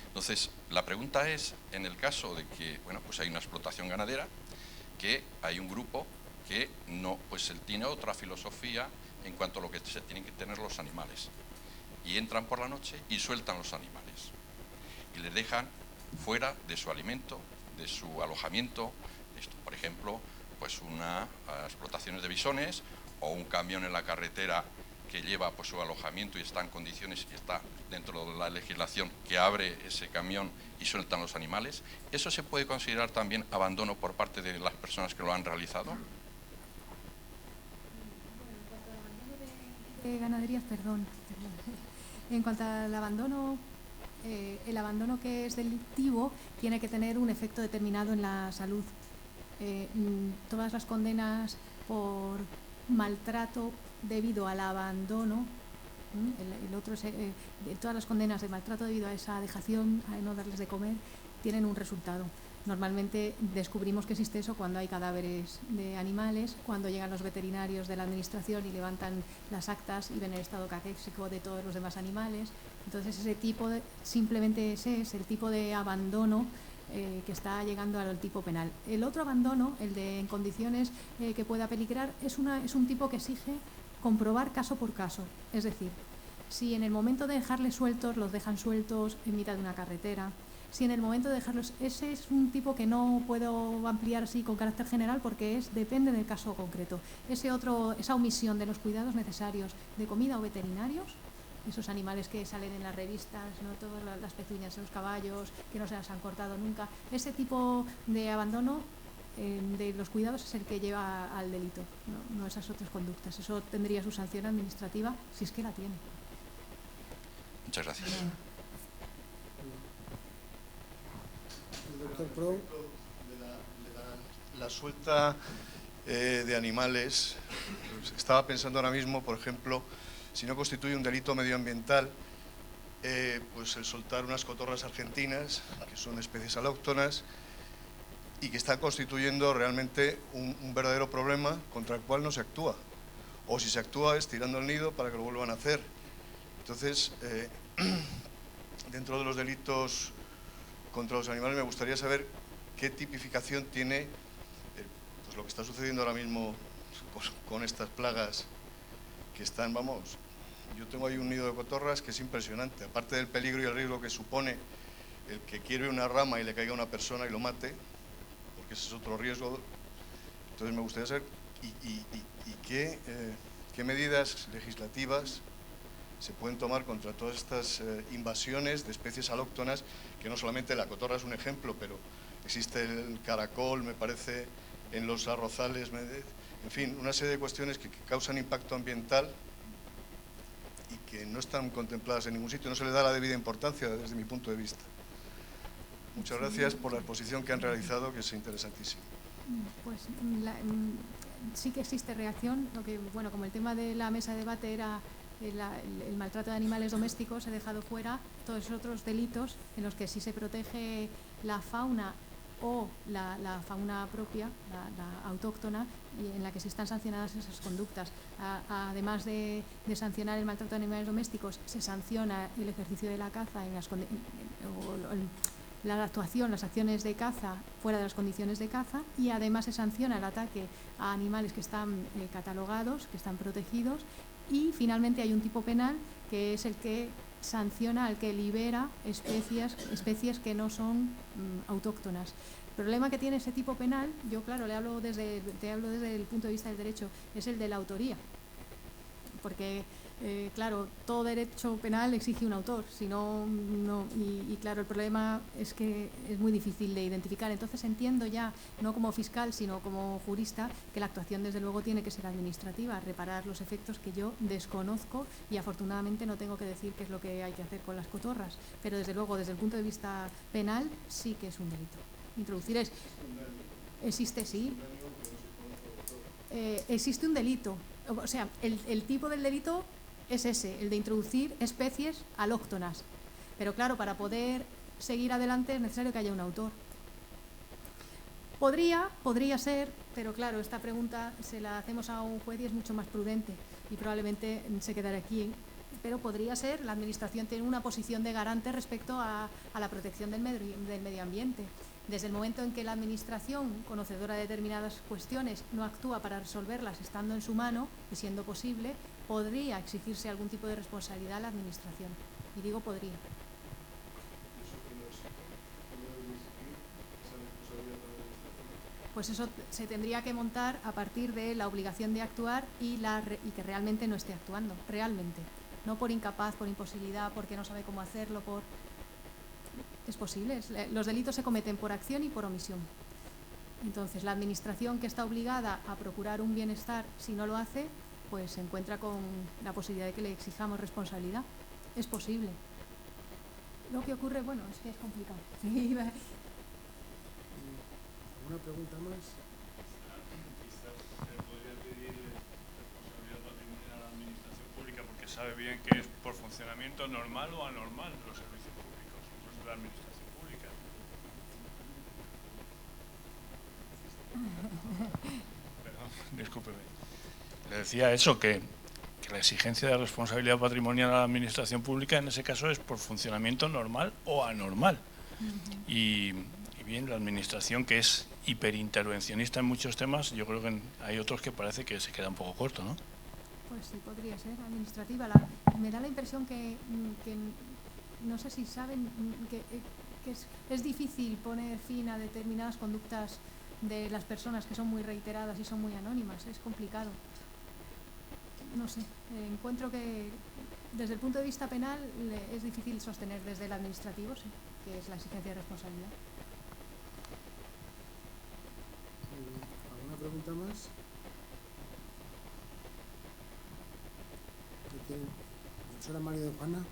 Entonces, la pregunta es, en el caso de que bueno, pues hay una explotación ganadera, que hay un grupo que no, pues él tiene otra filosofía en cuanto a lo que se tienen que tener los animales, y entran por la noche y sueltan los animales y les dejan fuera de su alimento, de su alojamiento. Esto, por ejemplo, pues explotaciones de bisones o un camión en la carretera que lleva pues su alojamiento y está en condiciones y está dentro de la legislación, que abre ese camión y sueltan los animales. ¿Eso se puede considerar también abandono por parte de las personas que lo han realizado? Ganaderías, perdón. En cuanto al abandono, el abandono que es delictivo tiene que tener un efecto determinado en la salud. Todas las condenas por maltrato debido al abandono, el otro es, todas las condenas de maltrato debido a esa dejación, a no darles de comer, tienen un resultado. Normalmente descubrimos que existe eso cuando hay cadáveres de animales, cuando llegan los veterinarios de la administración y levantan las actas y ven el estado caquéxico de todos los demás animales. Entonces simplemente ese es el tipo de abandono que está llegando al tipo penal. El otro abandono, el de en condiciones que pueda peligrar, es un tipo que exige comprobar caso por caso. Es decir, si en el momento de dejarles sueltos, los dejan sueltos en mitad de una carretera, si en el momento de dejarlos, ese es un tipo que no puedo ampliar así con carácter general porque depende del caso concreto. Esa omisión de los cuidados necesarios de comida o veterinarios, esos animales que salen en las revistas, ¿no? Todas las pezuñas en los caballos, que no se las han cortado nunca, ese tipo de abandono de los cuidados es el que lleva al delito, no esas otras conductas. Eso tendría su sanción administrativa si es que la tiene. Muchas gracias. Doctor Pro. La suelta de animales, estaba pensando ahora mismo, por ejemplo, si no constituye un delito medioambiental, pues el soltar unas cotorras argentinas, que son especies alóctonas, y que están constituyendo realmente un verdadero problema contra el cual no se actúa. O si se actúa es tirando el nido para que lo vuelvan a hacer. Entonces, dentro de los delitos contra los animales me gustaría saber qué tipificación tiene pues lo que está sucediendo ahora mismo con estas plagas que están, vamos, yo tengo ahí un nido de cotorras que es impresionante, aparte del peligro y el riesgo que supone el que quiere una rama y le caiga a una persona y lo mate, porque ese es otro riesgo. Entonces me gustaría saber qué medidas legislativas se pueden tomar contra todas estas invasiones de especies alóctonas, que no solamente la cotorra es un ejemplo, pero existe el caracol, me parece, en los arrozales, en fin, una serie de cuestiones que causan impacto ambiental y que no están contempladas en ningún sitio, no se le da la debida importancia desde mi punto de vista. Muchas gracias por la exposición que han realizado, que es interesantísima. Pues sí que existe reacción, lo que, bueno, como el tema de la mesa de debate era el maltrato de animales domésticos, he dejado fuera todos esos otros delitos en los que sí se protege la fauna o la fauna propia, la autóctona, y en la que sí están sancionadas esas conductas. Además de sancionar el maltrato de animales domésticos, se sanciona el ejercicio de la caza en las acciones de caza fuera de las condiciones de caza, y además se sanciona el ataque a animales que están catalogados, que están protegidos, y finalmente hay un tipo penal que es el que sanciona al que libera especies que no son autóctonas. El problema que tiene ese tipo penal, yo claro, te hablo desde el punto de vista del derecho, es el de la autoría, porque claro, todo derecho penal exige un autor, si no, y claro, el problema es que es muy difícil de identificar. Entonces entiendo ya, no como fiscal, sino como jurista, que la actuación desde luego tiene que ser administrativa, reparar los efectos que yo desconozco, y afortunadamente no tengo que decir qué es lo que hay que hacer con las cotorras, pero desde luego desde el punto de vista penal sí que es un delito. Introducir existe, sí. Existe un delito, o sea, el tipo del delito es ese, el de introducir especies alóctonas. Pero claro, para poder seguir adelante es necesario que haya un autor. Podría ser, pero claro, esta pregunta se la hacemos a un juez y es mucho más prudente y probablemente se quedará aquí. Pero podría ser, la Administración tiene una posición de garante respecto a la protección del medio ambiente. Desde el momento en que la Administración, conocedora de determinadas cuestiones, no actúa para resolverlas estando en su mano y siendo posible, podría exigirse algún tipo de responsabilidad a la Administración. Y digo podría. Pues eso se tendría que montar a partir de la obligación de actuar y que realmente no esté actuando, realmente. No por incapaz, por imposibilidad, porque no sabe cómo hacerlo, Es posible. Los delitos se cometen por acción y por omisión. Entonces, la Administración, que está obligada a procurar un bienestar, si no lo hace, pues se encuentra con la posibilidad de que le exijamos responsabilidad. Es posible. Lo que ocurre, bueno, es que es complicado. Sí. ¿Alguna pregunta más? Quizás se podría pedir responsabilidad patrimonial a la Administración Pública, porque sabe bien que es por funcionamiento normal o anormal los servicios públicos, incluso de la Administración Pública. Perdón, discúlpeme. Le decía eso, que la exigencia de responsabilidad patrimonial a la administración pública en ese caso es por funcionamiento normal o anormal. Y bien, la administración, que es hiperintervencionista en muchos temas, yo creo que hay otros que parece que se queda un poco corto, ¿no? Pues sí, podría ser administrativa. Me da la impresión que no sé si saben que es difícil poner fin a determinadas conductas de las personas que son muy reiteradas y son muy anónimas. Es complicado. No sé, encuentro que desde el punto de vista penal es difícil sostener, desde el administrativo, sí, que es la exigencia de responsabilidad. ¿Alguna pregunta más? Profesora María de Juana.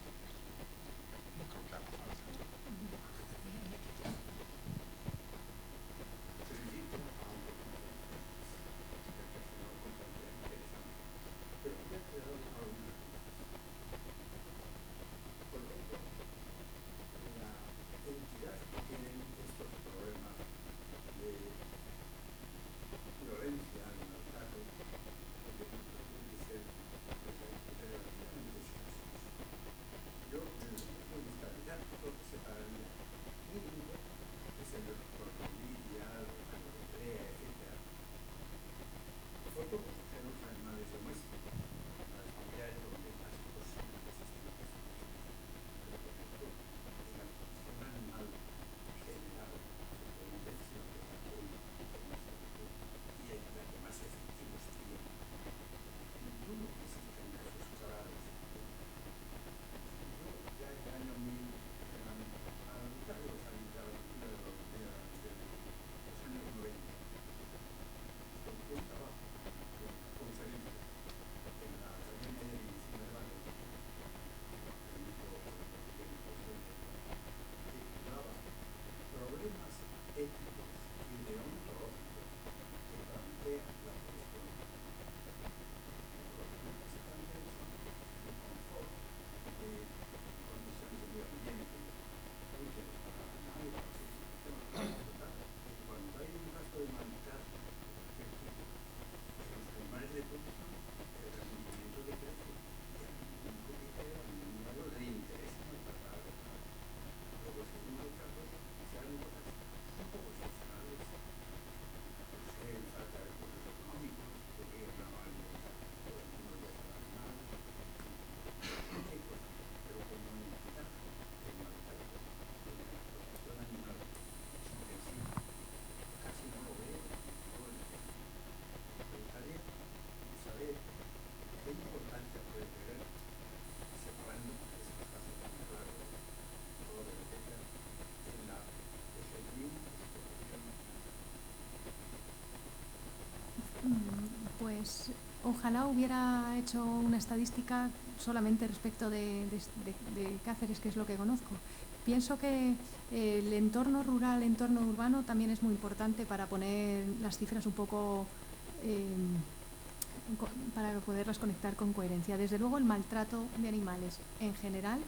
Pues ojalá hubiera hecho una estadística solamente respecto de Cáceres, que es lo que conozco. Pienso que el entorno rural, el entorno urbano también es muy importante para poner las cifras un poco, para poderlas conectar con coherencia. Desde luego el maltrato de animales en general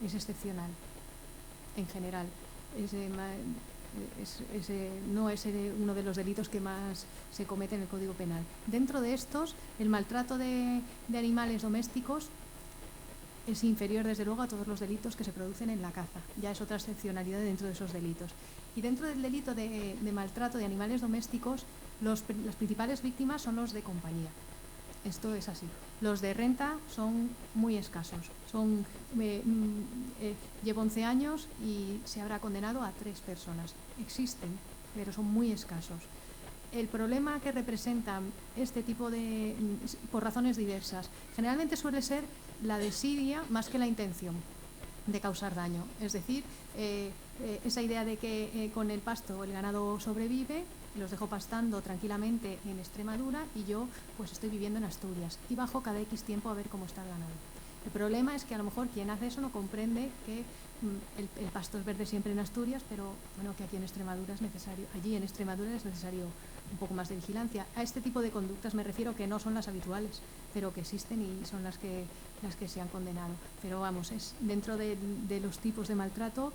es excepcional, en general. No es uno de los delitos que más se comete en el Código Penal. Dentro de estos, el maltrato de animales domésticos es inferior, desde luego, a todos los delitos que se producen en la caza. Ya es otra excepcionalidad dentro de esos delitos. Y dentro del delito de maltrato de animales domésticos, las principales víctimas son los de compañía. Esto es así. Los de renta son muy escasos. Llevo 11 años y se habrá condenado a 3 personas. Existen, pero son muy escasos. El problema que representan este tipo por razones diversas, generalmente suele ser la desidia más que la intención de causar daño. Es decir, esa idea de que con el pasto el ganado sobrevive, los dejo pastando tranquilamente en Extremadura y yo pues estoy viviendo en Asturias y bajo cada X tiempo a ver cómo está el ganado. El problema es que a lo mejor quien hace eso no comprende que el pasto es verde siempre en Asturias, pero bueno, que aquí en Extremadura es necesario, allí en Extremadura es necesario un poco más de vigilancia. A este tipo de conductas me refiero, que no son las habituales, pero que existen y son las que se han condenado. Pero vamos, es dentro de los tipos de maltrato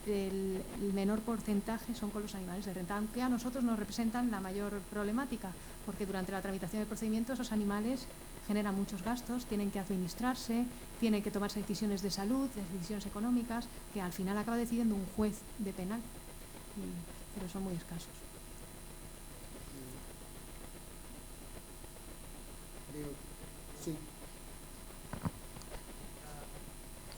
el menor porcentaje son con los animales de renta, aunque a nosotros nos representan la mayor problemática, porque durante la tramitación del procedimiento esos animales generan muchos gastos, tienen que administrarse, tienen que tomarse decisiones de salud, decisiones económicas, que al final acaba decidiendo un juez de penal, pero son muy escasos. Sí.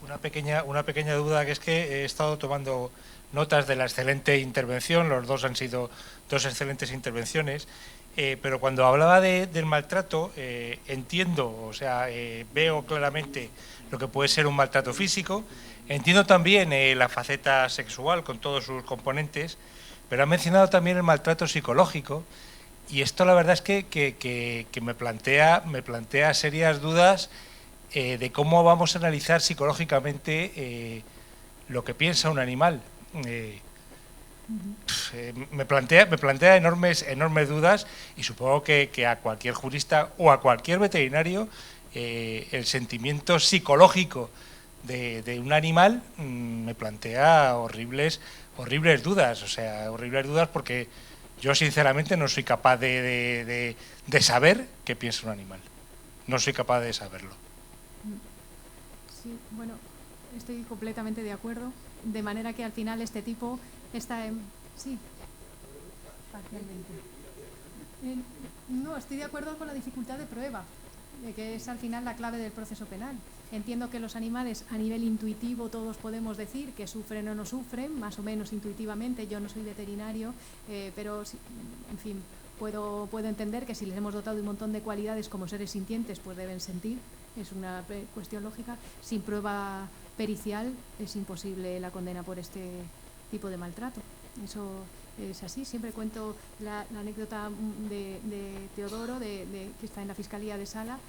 Una pequeña duda, que es que he estado tomando notas de la excelente intervención, los dos han sido dos excelentes intervenciones, pero cuando hablaba del maltrato, entiendo, o sea, veo claramente lo que puede ser un maltrato físico, entiendo también la faceta sexual con todos sus componentes, pero ha mencionado también el maltrato psicológico, y esto la verdad es que me plantea serias dudas de cómo vamos a analizar psicológicamente lo que piensa un animal. Me plantea enormes dudas, y supongo que a cualquier jurista o a cualquier veterinario el sentimiento psicológico de un animal me plantea horribles dudas, o sea, horribles dudas, porque yo sinceramente no soy capaz de saber qué piensa un animal, no soy capaz de saberlo. Sí, bueno, estoy completamente de acuerdo, de manera que al final este tipo está en... Sí, parcialmente. No, estoy de acuerdo con la dificultad de prueba, que es al final la clave del proceso penal. Entiendo que los animales a nivel intuitivo todos podemos decir que sufren o no sufren, más o menos intuitivamente. Yo no soy veterinario, pero en fin, puedo entender que si les hemos dotado de un montón de cualidades como seres sintientes, pues deben sentir. Es una cuestión lógica. Sin prueba pericial es imposible la condena por este tipo de maltrato. Eso es así. Siempre cuento la anécdota de Teodoro, que está en la Fiscalía de Sala,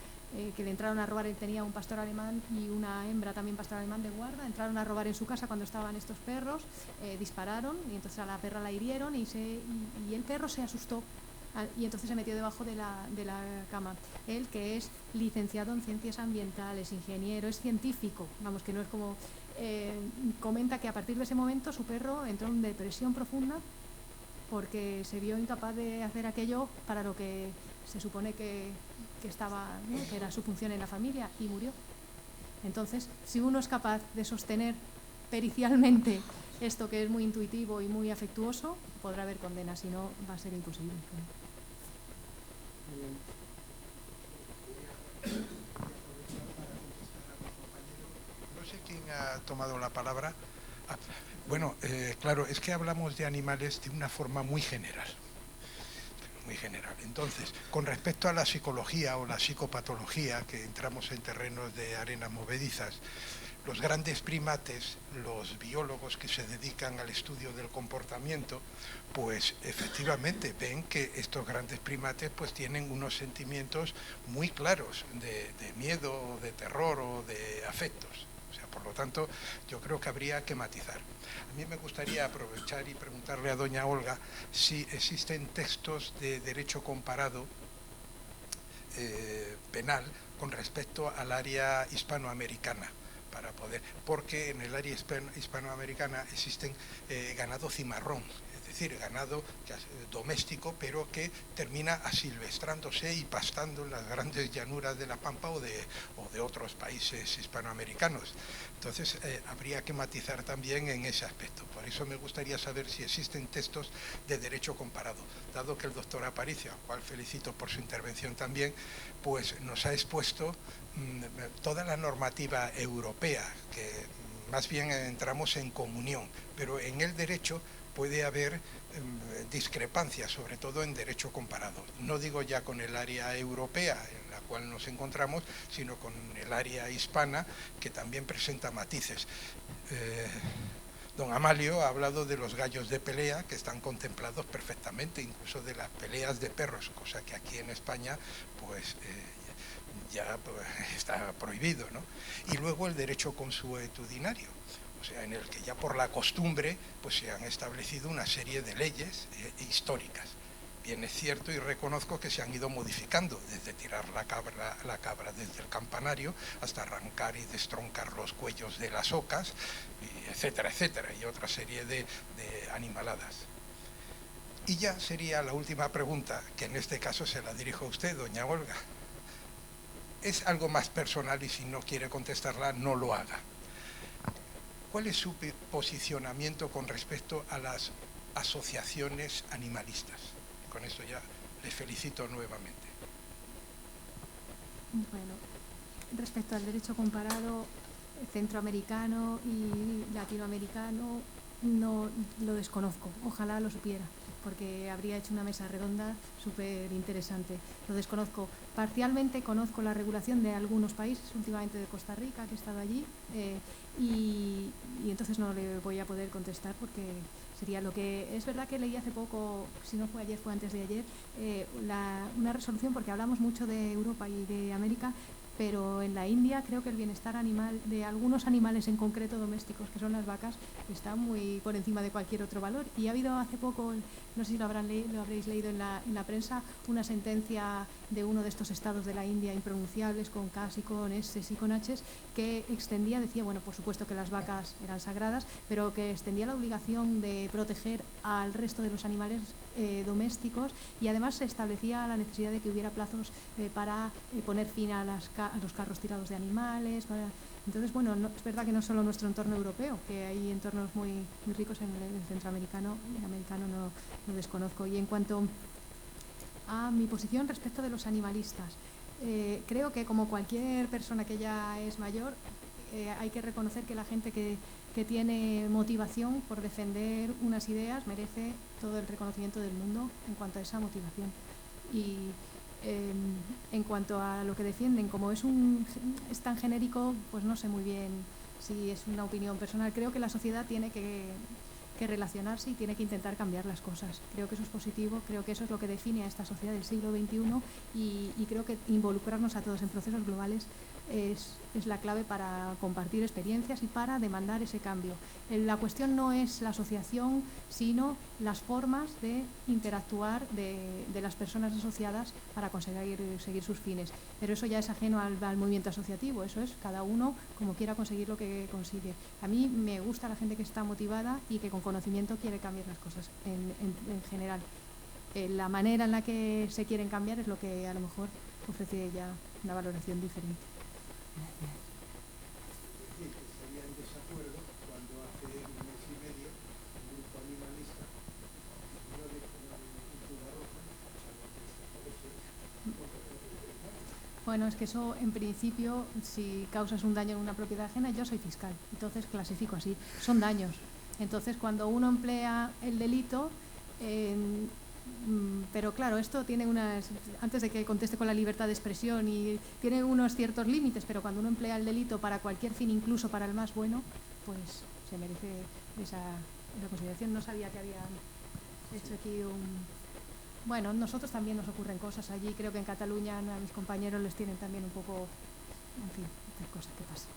que le entraron a robar. Él tenía un pastor alemán y una hembra también pastor alemán de guarda. Entraron a robar en su casa cuando estaban estos perros, dispararon, y entonces a la perra la hirieron y el perro se asustó. Y entonces se metió debajo de la cama. Él, que es licenciado en ciencias ambientales, ingeniero, es científico, vamos, que no es como... comenta que a partir de ese momento su perro entró en depresión profunda porque se vio incapaz de hacer aquello para lo que se supone que estaba, ¿no?, que era su función en la familia, y murió. Entonces, si uno es capaz de sostener pericialmente esto, que es muy intuitivo y muy afectuoso, podrá haber condena, si no va a ser imposible. No sé quién ha tomado la palabra. Bueno, claro, es que hablamos de animales de una forma muy general. Entonces, con respecto a la psicología o la psicopatología, que entramos en terrenos de arenas movedizas, los grandes primates, los biólogos que se dedican al estudio del comportamiento, pues efectivamente ven que estos grandes primates pues tienen unos sentimientos muy claros de miedo, de terror o de afectos. O sea, por lo tanto, yo creo que habría que matizar. A mí me gustaría aprovechar y preguntarle a doña Olga si existen textos de derecho comparado penal con respecto al área hispanoamericana, para poder, porque en el área hispanoamericana existen ganado cimarrón, es decir, ganado doméstico, pero que termina asilvestrándose y pastando en las grandes llanuras de la Pampa o de otros países hispanoamericanos. Entonces, habría que matizar también en ese aspecto. Por eso me gustaría saber si existen textos de derecho comparado, dado que el doctor Aparicio, al cual felicito por su intervención también, pues nos ha expuesto toda la normativa europea, que más bien entramos en comunión, pero en el derecho puede haber discrepancias, sobre todo en derecho comparado. No digo ya con el área europea en la cual nos encontramos, sino con el área hispana, que también presenta matices. Don Amalio ha hablado de los gallos de pelea, que están contemplados perfectamente, incluso de las peleas de perros, cosa que aquí en España pues ya está prohibido, ¿no? Y luego el derecho consuetudinario, o sea, en el que ya por la costumbre pues se han establecido una serie de leyes históricas. Bien es cierto y reconozco que se han ido modificando, desde tirar la cabra desde el campanario hasta arrancar y destroncar los cuellos de las ocas, etcétera, etcétera, y otra serie de animaladas. Y ya sería la última pregunta, que en este caso se la dirijo a usted, doña Olga. Es algo más personal y si no quiere contestarla, no lo haga. ¿Cuál es su posicionamiento con respecto a las asociaciones animalistas? Con esto ya les felicito nuevamente. Bueno, respecto al derecho comparado centroamericano y latinoamericano, no lo desconozco, ojalá lo supiera, porque habría hecho una mesa redonda súper interesante. Lo desconozco. Parcialmente conozco la regulación de algunos países, últimamente de Costa Rica, que he estado allí, y entonces no le voy a poder contestar porque sería lo que... Es verdad que leí hace poco, si no fue ayer, fue antes de ayer, una resolución, porque hablamos mucho de Europa y de América, pero en la India creo que el bienestar animal de algunos animales en concreto domésticos, que son las vacas, está muy por encima de cualquier otro valor. Y ha habido hace poco, no sé si lo habréis leído en la prensa, una sentencia de uno de estos estados de la India impronunciables, con Ks y con S y con Hs, que extendía, decía, bueno, por supuesto que las vacas eran sagradas, pero que extendía la obligación de proteger al resto de los animales domésticos, y además se establecía la necesidad de que hubiera plazos para poner fin a los carros tirados de animales. Entonces, bueno, es verdad que no solo nuestro entorno europeo, que hay entornos muy ricos en el centroamericano, el americano no lo desconozco. Y en cuanto a mi posición respecto de los animalistas, creo que como cualquier persona que ya es mayor, hay que reconocer que la gente que tiene motivación por defender unas ideas merece todo el reconocimiento del mundo en cuanto a esa motivación. Y en cuanto a lo que defienden, como es tan genérico, pues no sé muy bien si es una opinión personal. Creo que la sociedad tiene que relacionarse y tiene que intentar cambiar las cosas. Creo que eso es positivo, creo que eso es lo que define a esta sociedad del siglo XXI, y creo que involucrarnos a todos en procesos globales es la clave para compartir experiencias y para demandar ese cambio. La cuestión no es la asociación, sino las formas de interactuar de las personas asociadas para conseguir seguir sus fines. Pero eso ya es ajeno al movimiento asociativo, eso es cada uno como quiera conseguir lo que consigue. A mí me gusta la gente que está motivada y que con conocimiento quiere cambiar las cosas en general. La manera en la que se quieren cambiar es lo que a lo mejor ofrece ya una valoración diferente. Es decir, que estaría en desacuerdo cuando hace un mes y medio un grupo animalista Bueno, es que eso, en principio, si causas un daño en una propiedad ajena, yo soy fiscal, entonces clasifico así, son daños. Entonces, cuando uno emplea el delito, pero claro, esto tiene antes de que conteste con la libertad de expresión, y tiene unos ciertos límites, pero cuando uno emplea el delito para cualquier fin, incluso para el más bueno, pues se merece esa consideración. No sabía que habían hecho aquí Bueno, nosotros también nos ocurren cosas allí, creo que en Cataluña a mis compañeros les tienen también un poco, en fin, estas cosas que pasan.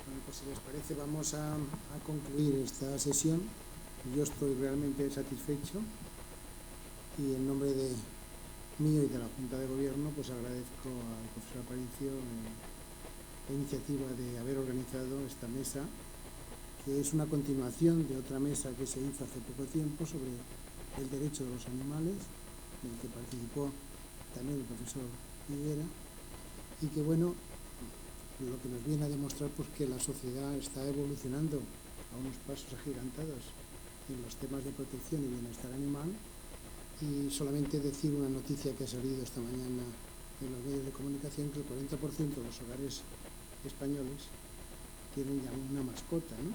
Bueno, pues si les parece vamos a concluir esta sesión. Yo estoy realmente satisfecho y en nombre mío y de la Junta de Gobierno pues agradezco al profesor Aparicio la iniciativa de haber organizado esta mesa, que es una continuación de otra mesa que se hizo hace poco tiempo sobre el derecho de los animales, en el que participó también el profesor Higuera, y que bueno, lo que nos viene a demostrar pues que la sociedad está evolucionando a unos pasos agigantados en los temas de protección y bienestar animal. Y solamente decir una noticia que ha salido esta mañana en los medios de comunicación, que el 40% de los hogares españoles tienen ya una mascota, ¿no?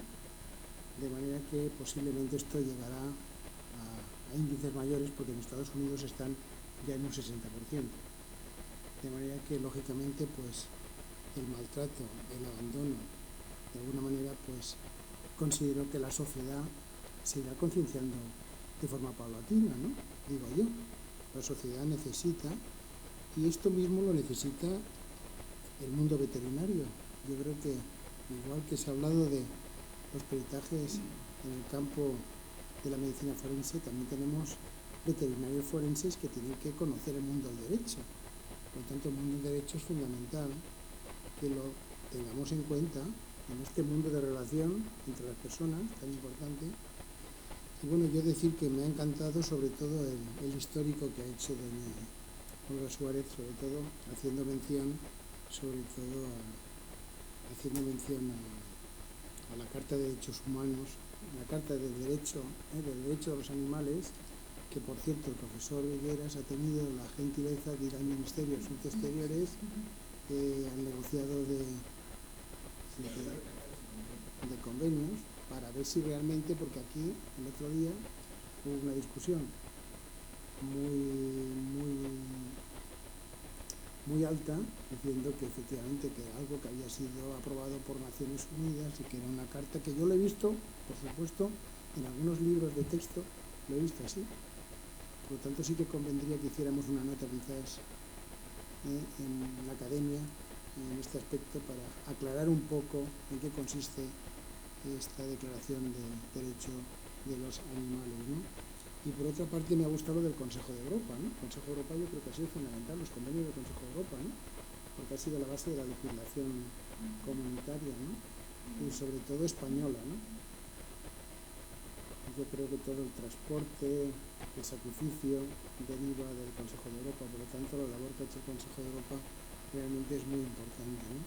De manera que posiblemente esto llegará a índices mayores, porque en Estados Unidos están ya en un 60%. De manera que, lógicamente, pues el maltrato, el abandono, de alguna manera, pues considero que la sociedad se irá concienciando de forma paulatina, ¿no? Digo yo. la sociedad necesita, y esto mismo lo necesita el mundo veterinario. Yo creo que, igual que se ha hablado de los peritajes en el campo de la medicina forense, también tenemos veterinarios forenses que tienen que conocer el mundo del derecho. Por lo tanto, el mundo del derecho es fundamental que lo tengamos en cuenta en este mundo de relación entre las personas, tan importante. Y bueno, yo decir que me ha encantado sobre todo el histórico que ha hecho doña Olga Suárez, sobre todo haciendo mención a la Carta de Derechos Humanos, la Carta del Derecho de los Animales, que por cierto el profesor Vigueras ha tenido la gentileza de ir al Ministerio de Asuntos Exteriores al negociado de convenios para ver si realmente, porque aquí el otro día hubo una discusión muy alta, diciendo que efectivamente que era algo que había sido aprobado por Naciones Unidas y que era una carta que yo lo he visto, por supuesto, en algunos libros de texto, lo he visto así. Por lo tanto, sí que convendría que hiciéramos una nota quizás en la academia en este aspecto para aclarar un poco en qué consiste esta Declaración de Derecho de los Animales, ¿no? Y por otra parte me ha gustado lo del Consejo de Europa, ¿no? El Consejo de Europa yo creo que ha sido fundamental, los convenios del Consejo de Europa, ¿no? Porque ha sido la base de la legislación comunitaria, ¿no? Y sobre todo española, ¿no? Yo creo que todo el transporte, el sacrificio deriva del Consejo de Europa, por lo tanto la labor que ha hecho el Consejo de Europa realmente es muy importante, ¿no?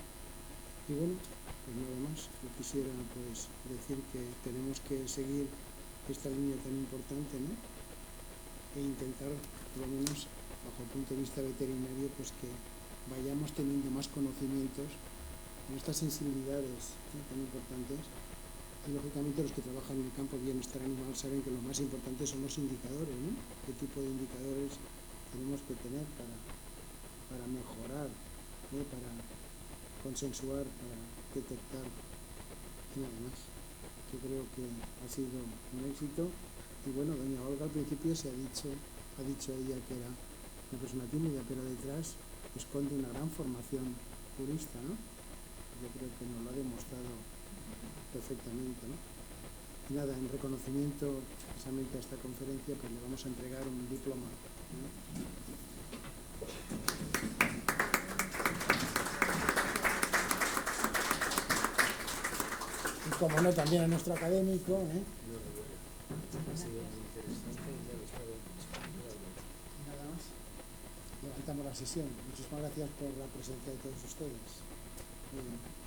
Y bueno, pues nada más, yo quisiera pues decir que tenemos que seguir esta línea tan importante, ¿no? E intentar, por lo menos bajo el punto de vista veterinario, pues que vayamos teniendo más conocimientos en estas sensibilidades, ¿no?, tan importantes. Y lógicamente los que trabajan en el campo de bienestar animal saben que lo más importante son los indicadores, ¿no? ¿Qué tipo de indicadores tenemos que tener para mejorar, ¿no?, para consensuar, para detectar, y nada más. Yo creo que ha sido un éxito. Y bueno, doña Olga al principio ha dicho ella que era una persona tímida, pero detrás esconde una gran formación jurista, ¿no? Yo creo que nos lo ha demostrado perfectamente, ¿no? Y nada, en reconocimiento precisamente a esta conferencia, pues le vamos a entregar un diploma, ¿no? Y como no, también a nuestro académico, ¿eh? Y nada más, levantamos la sesión. Muchísimas gracias por la presencia de todos ustedes. Muy bien.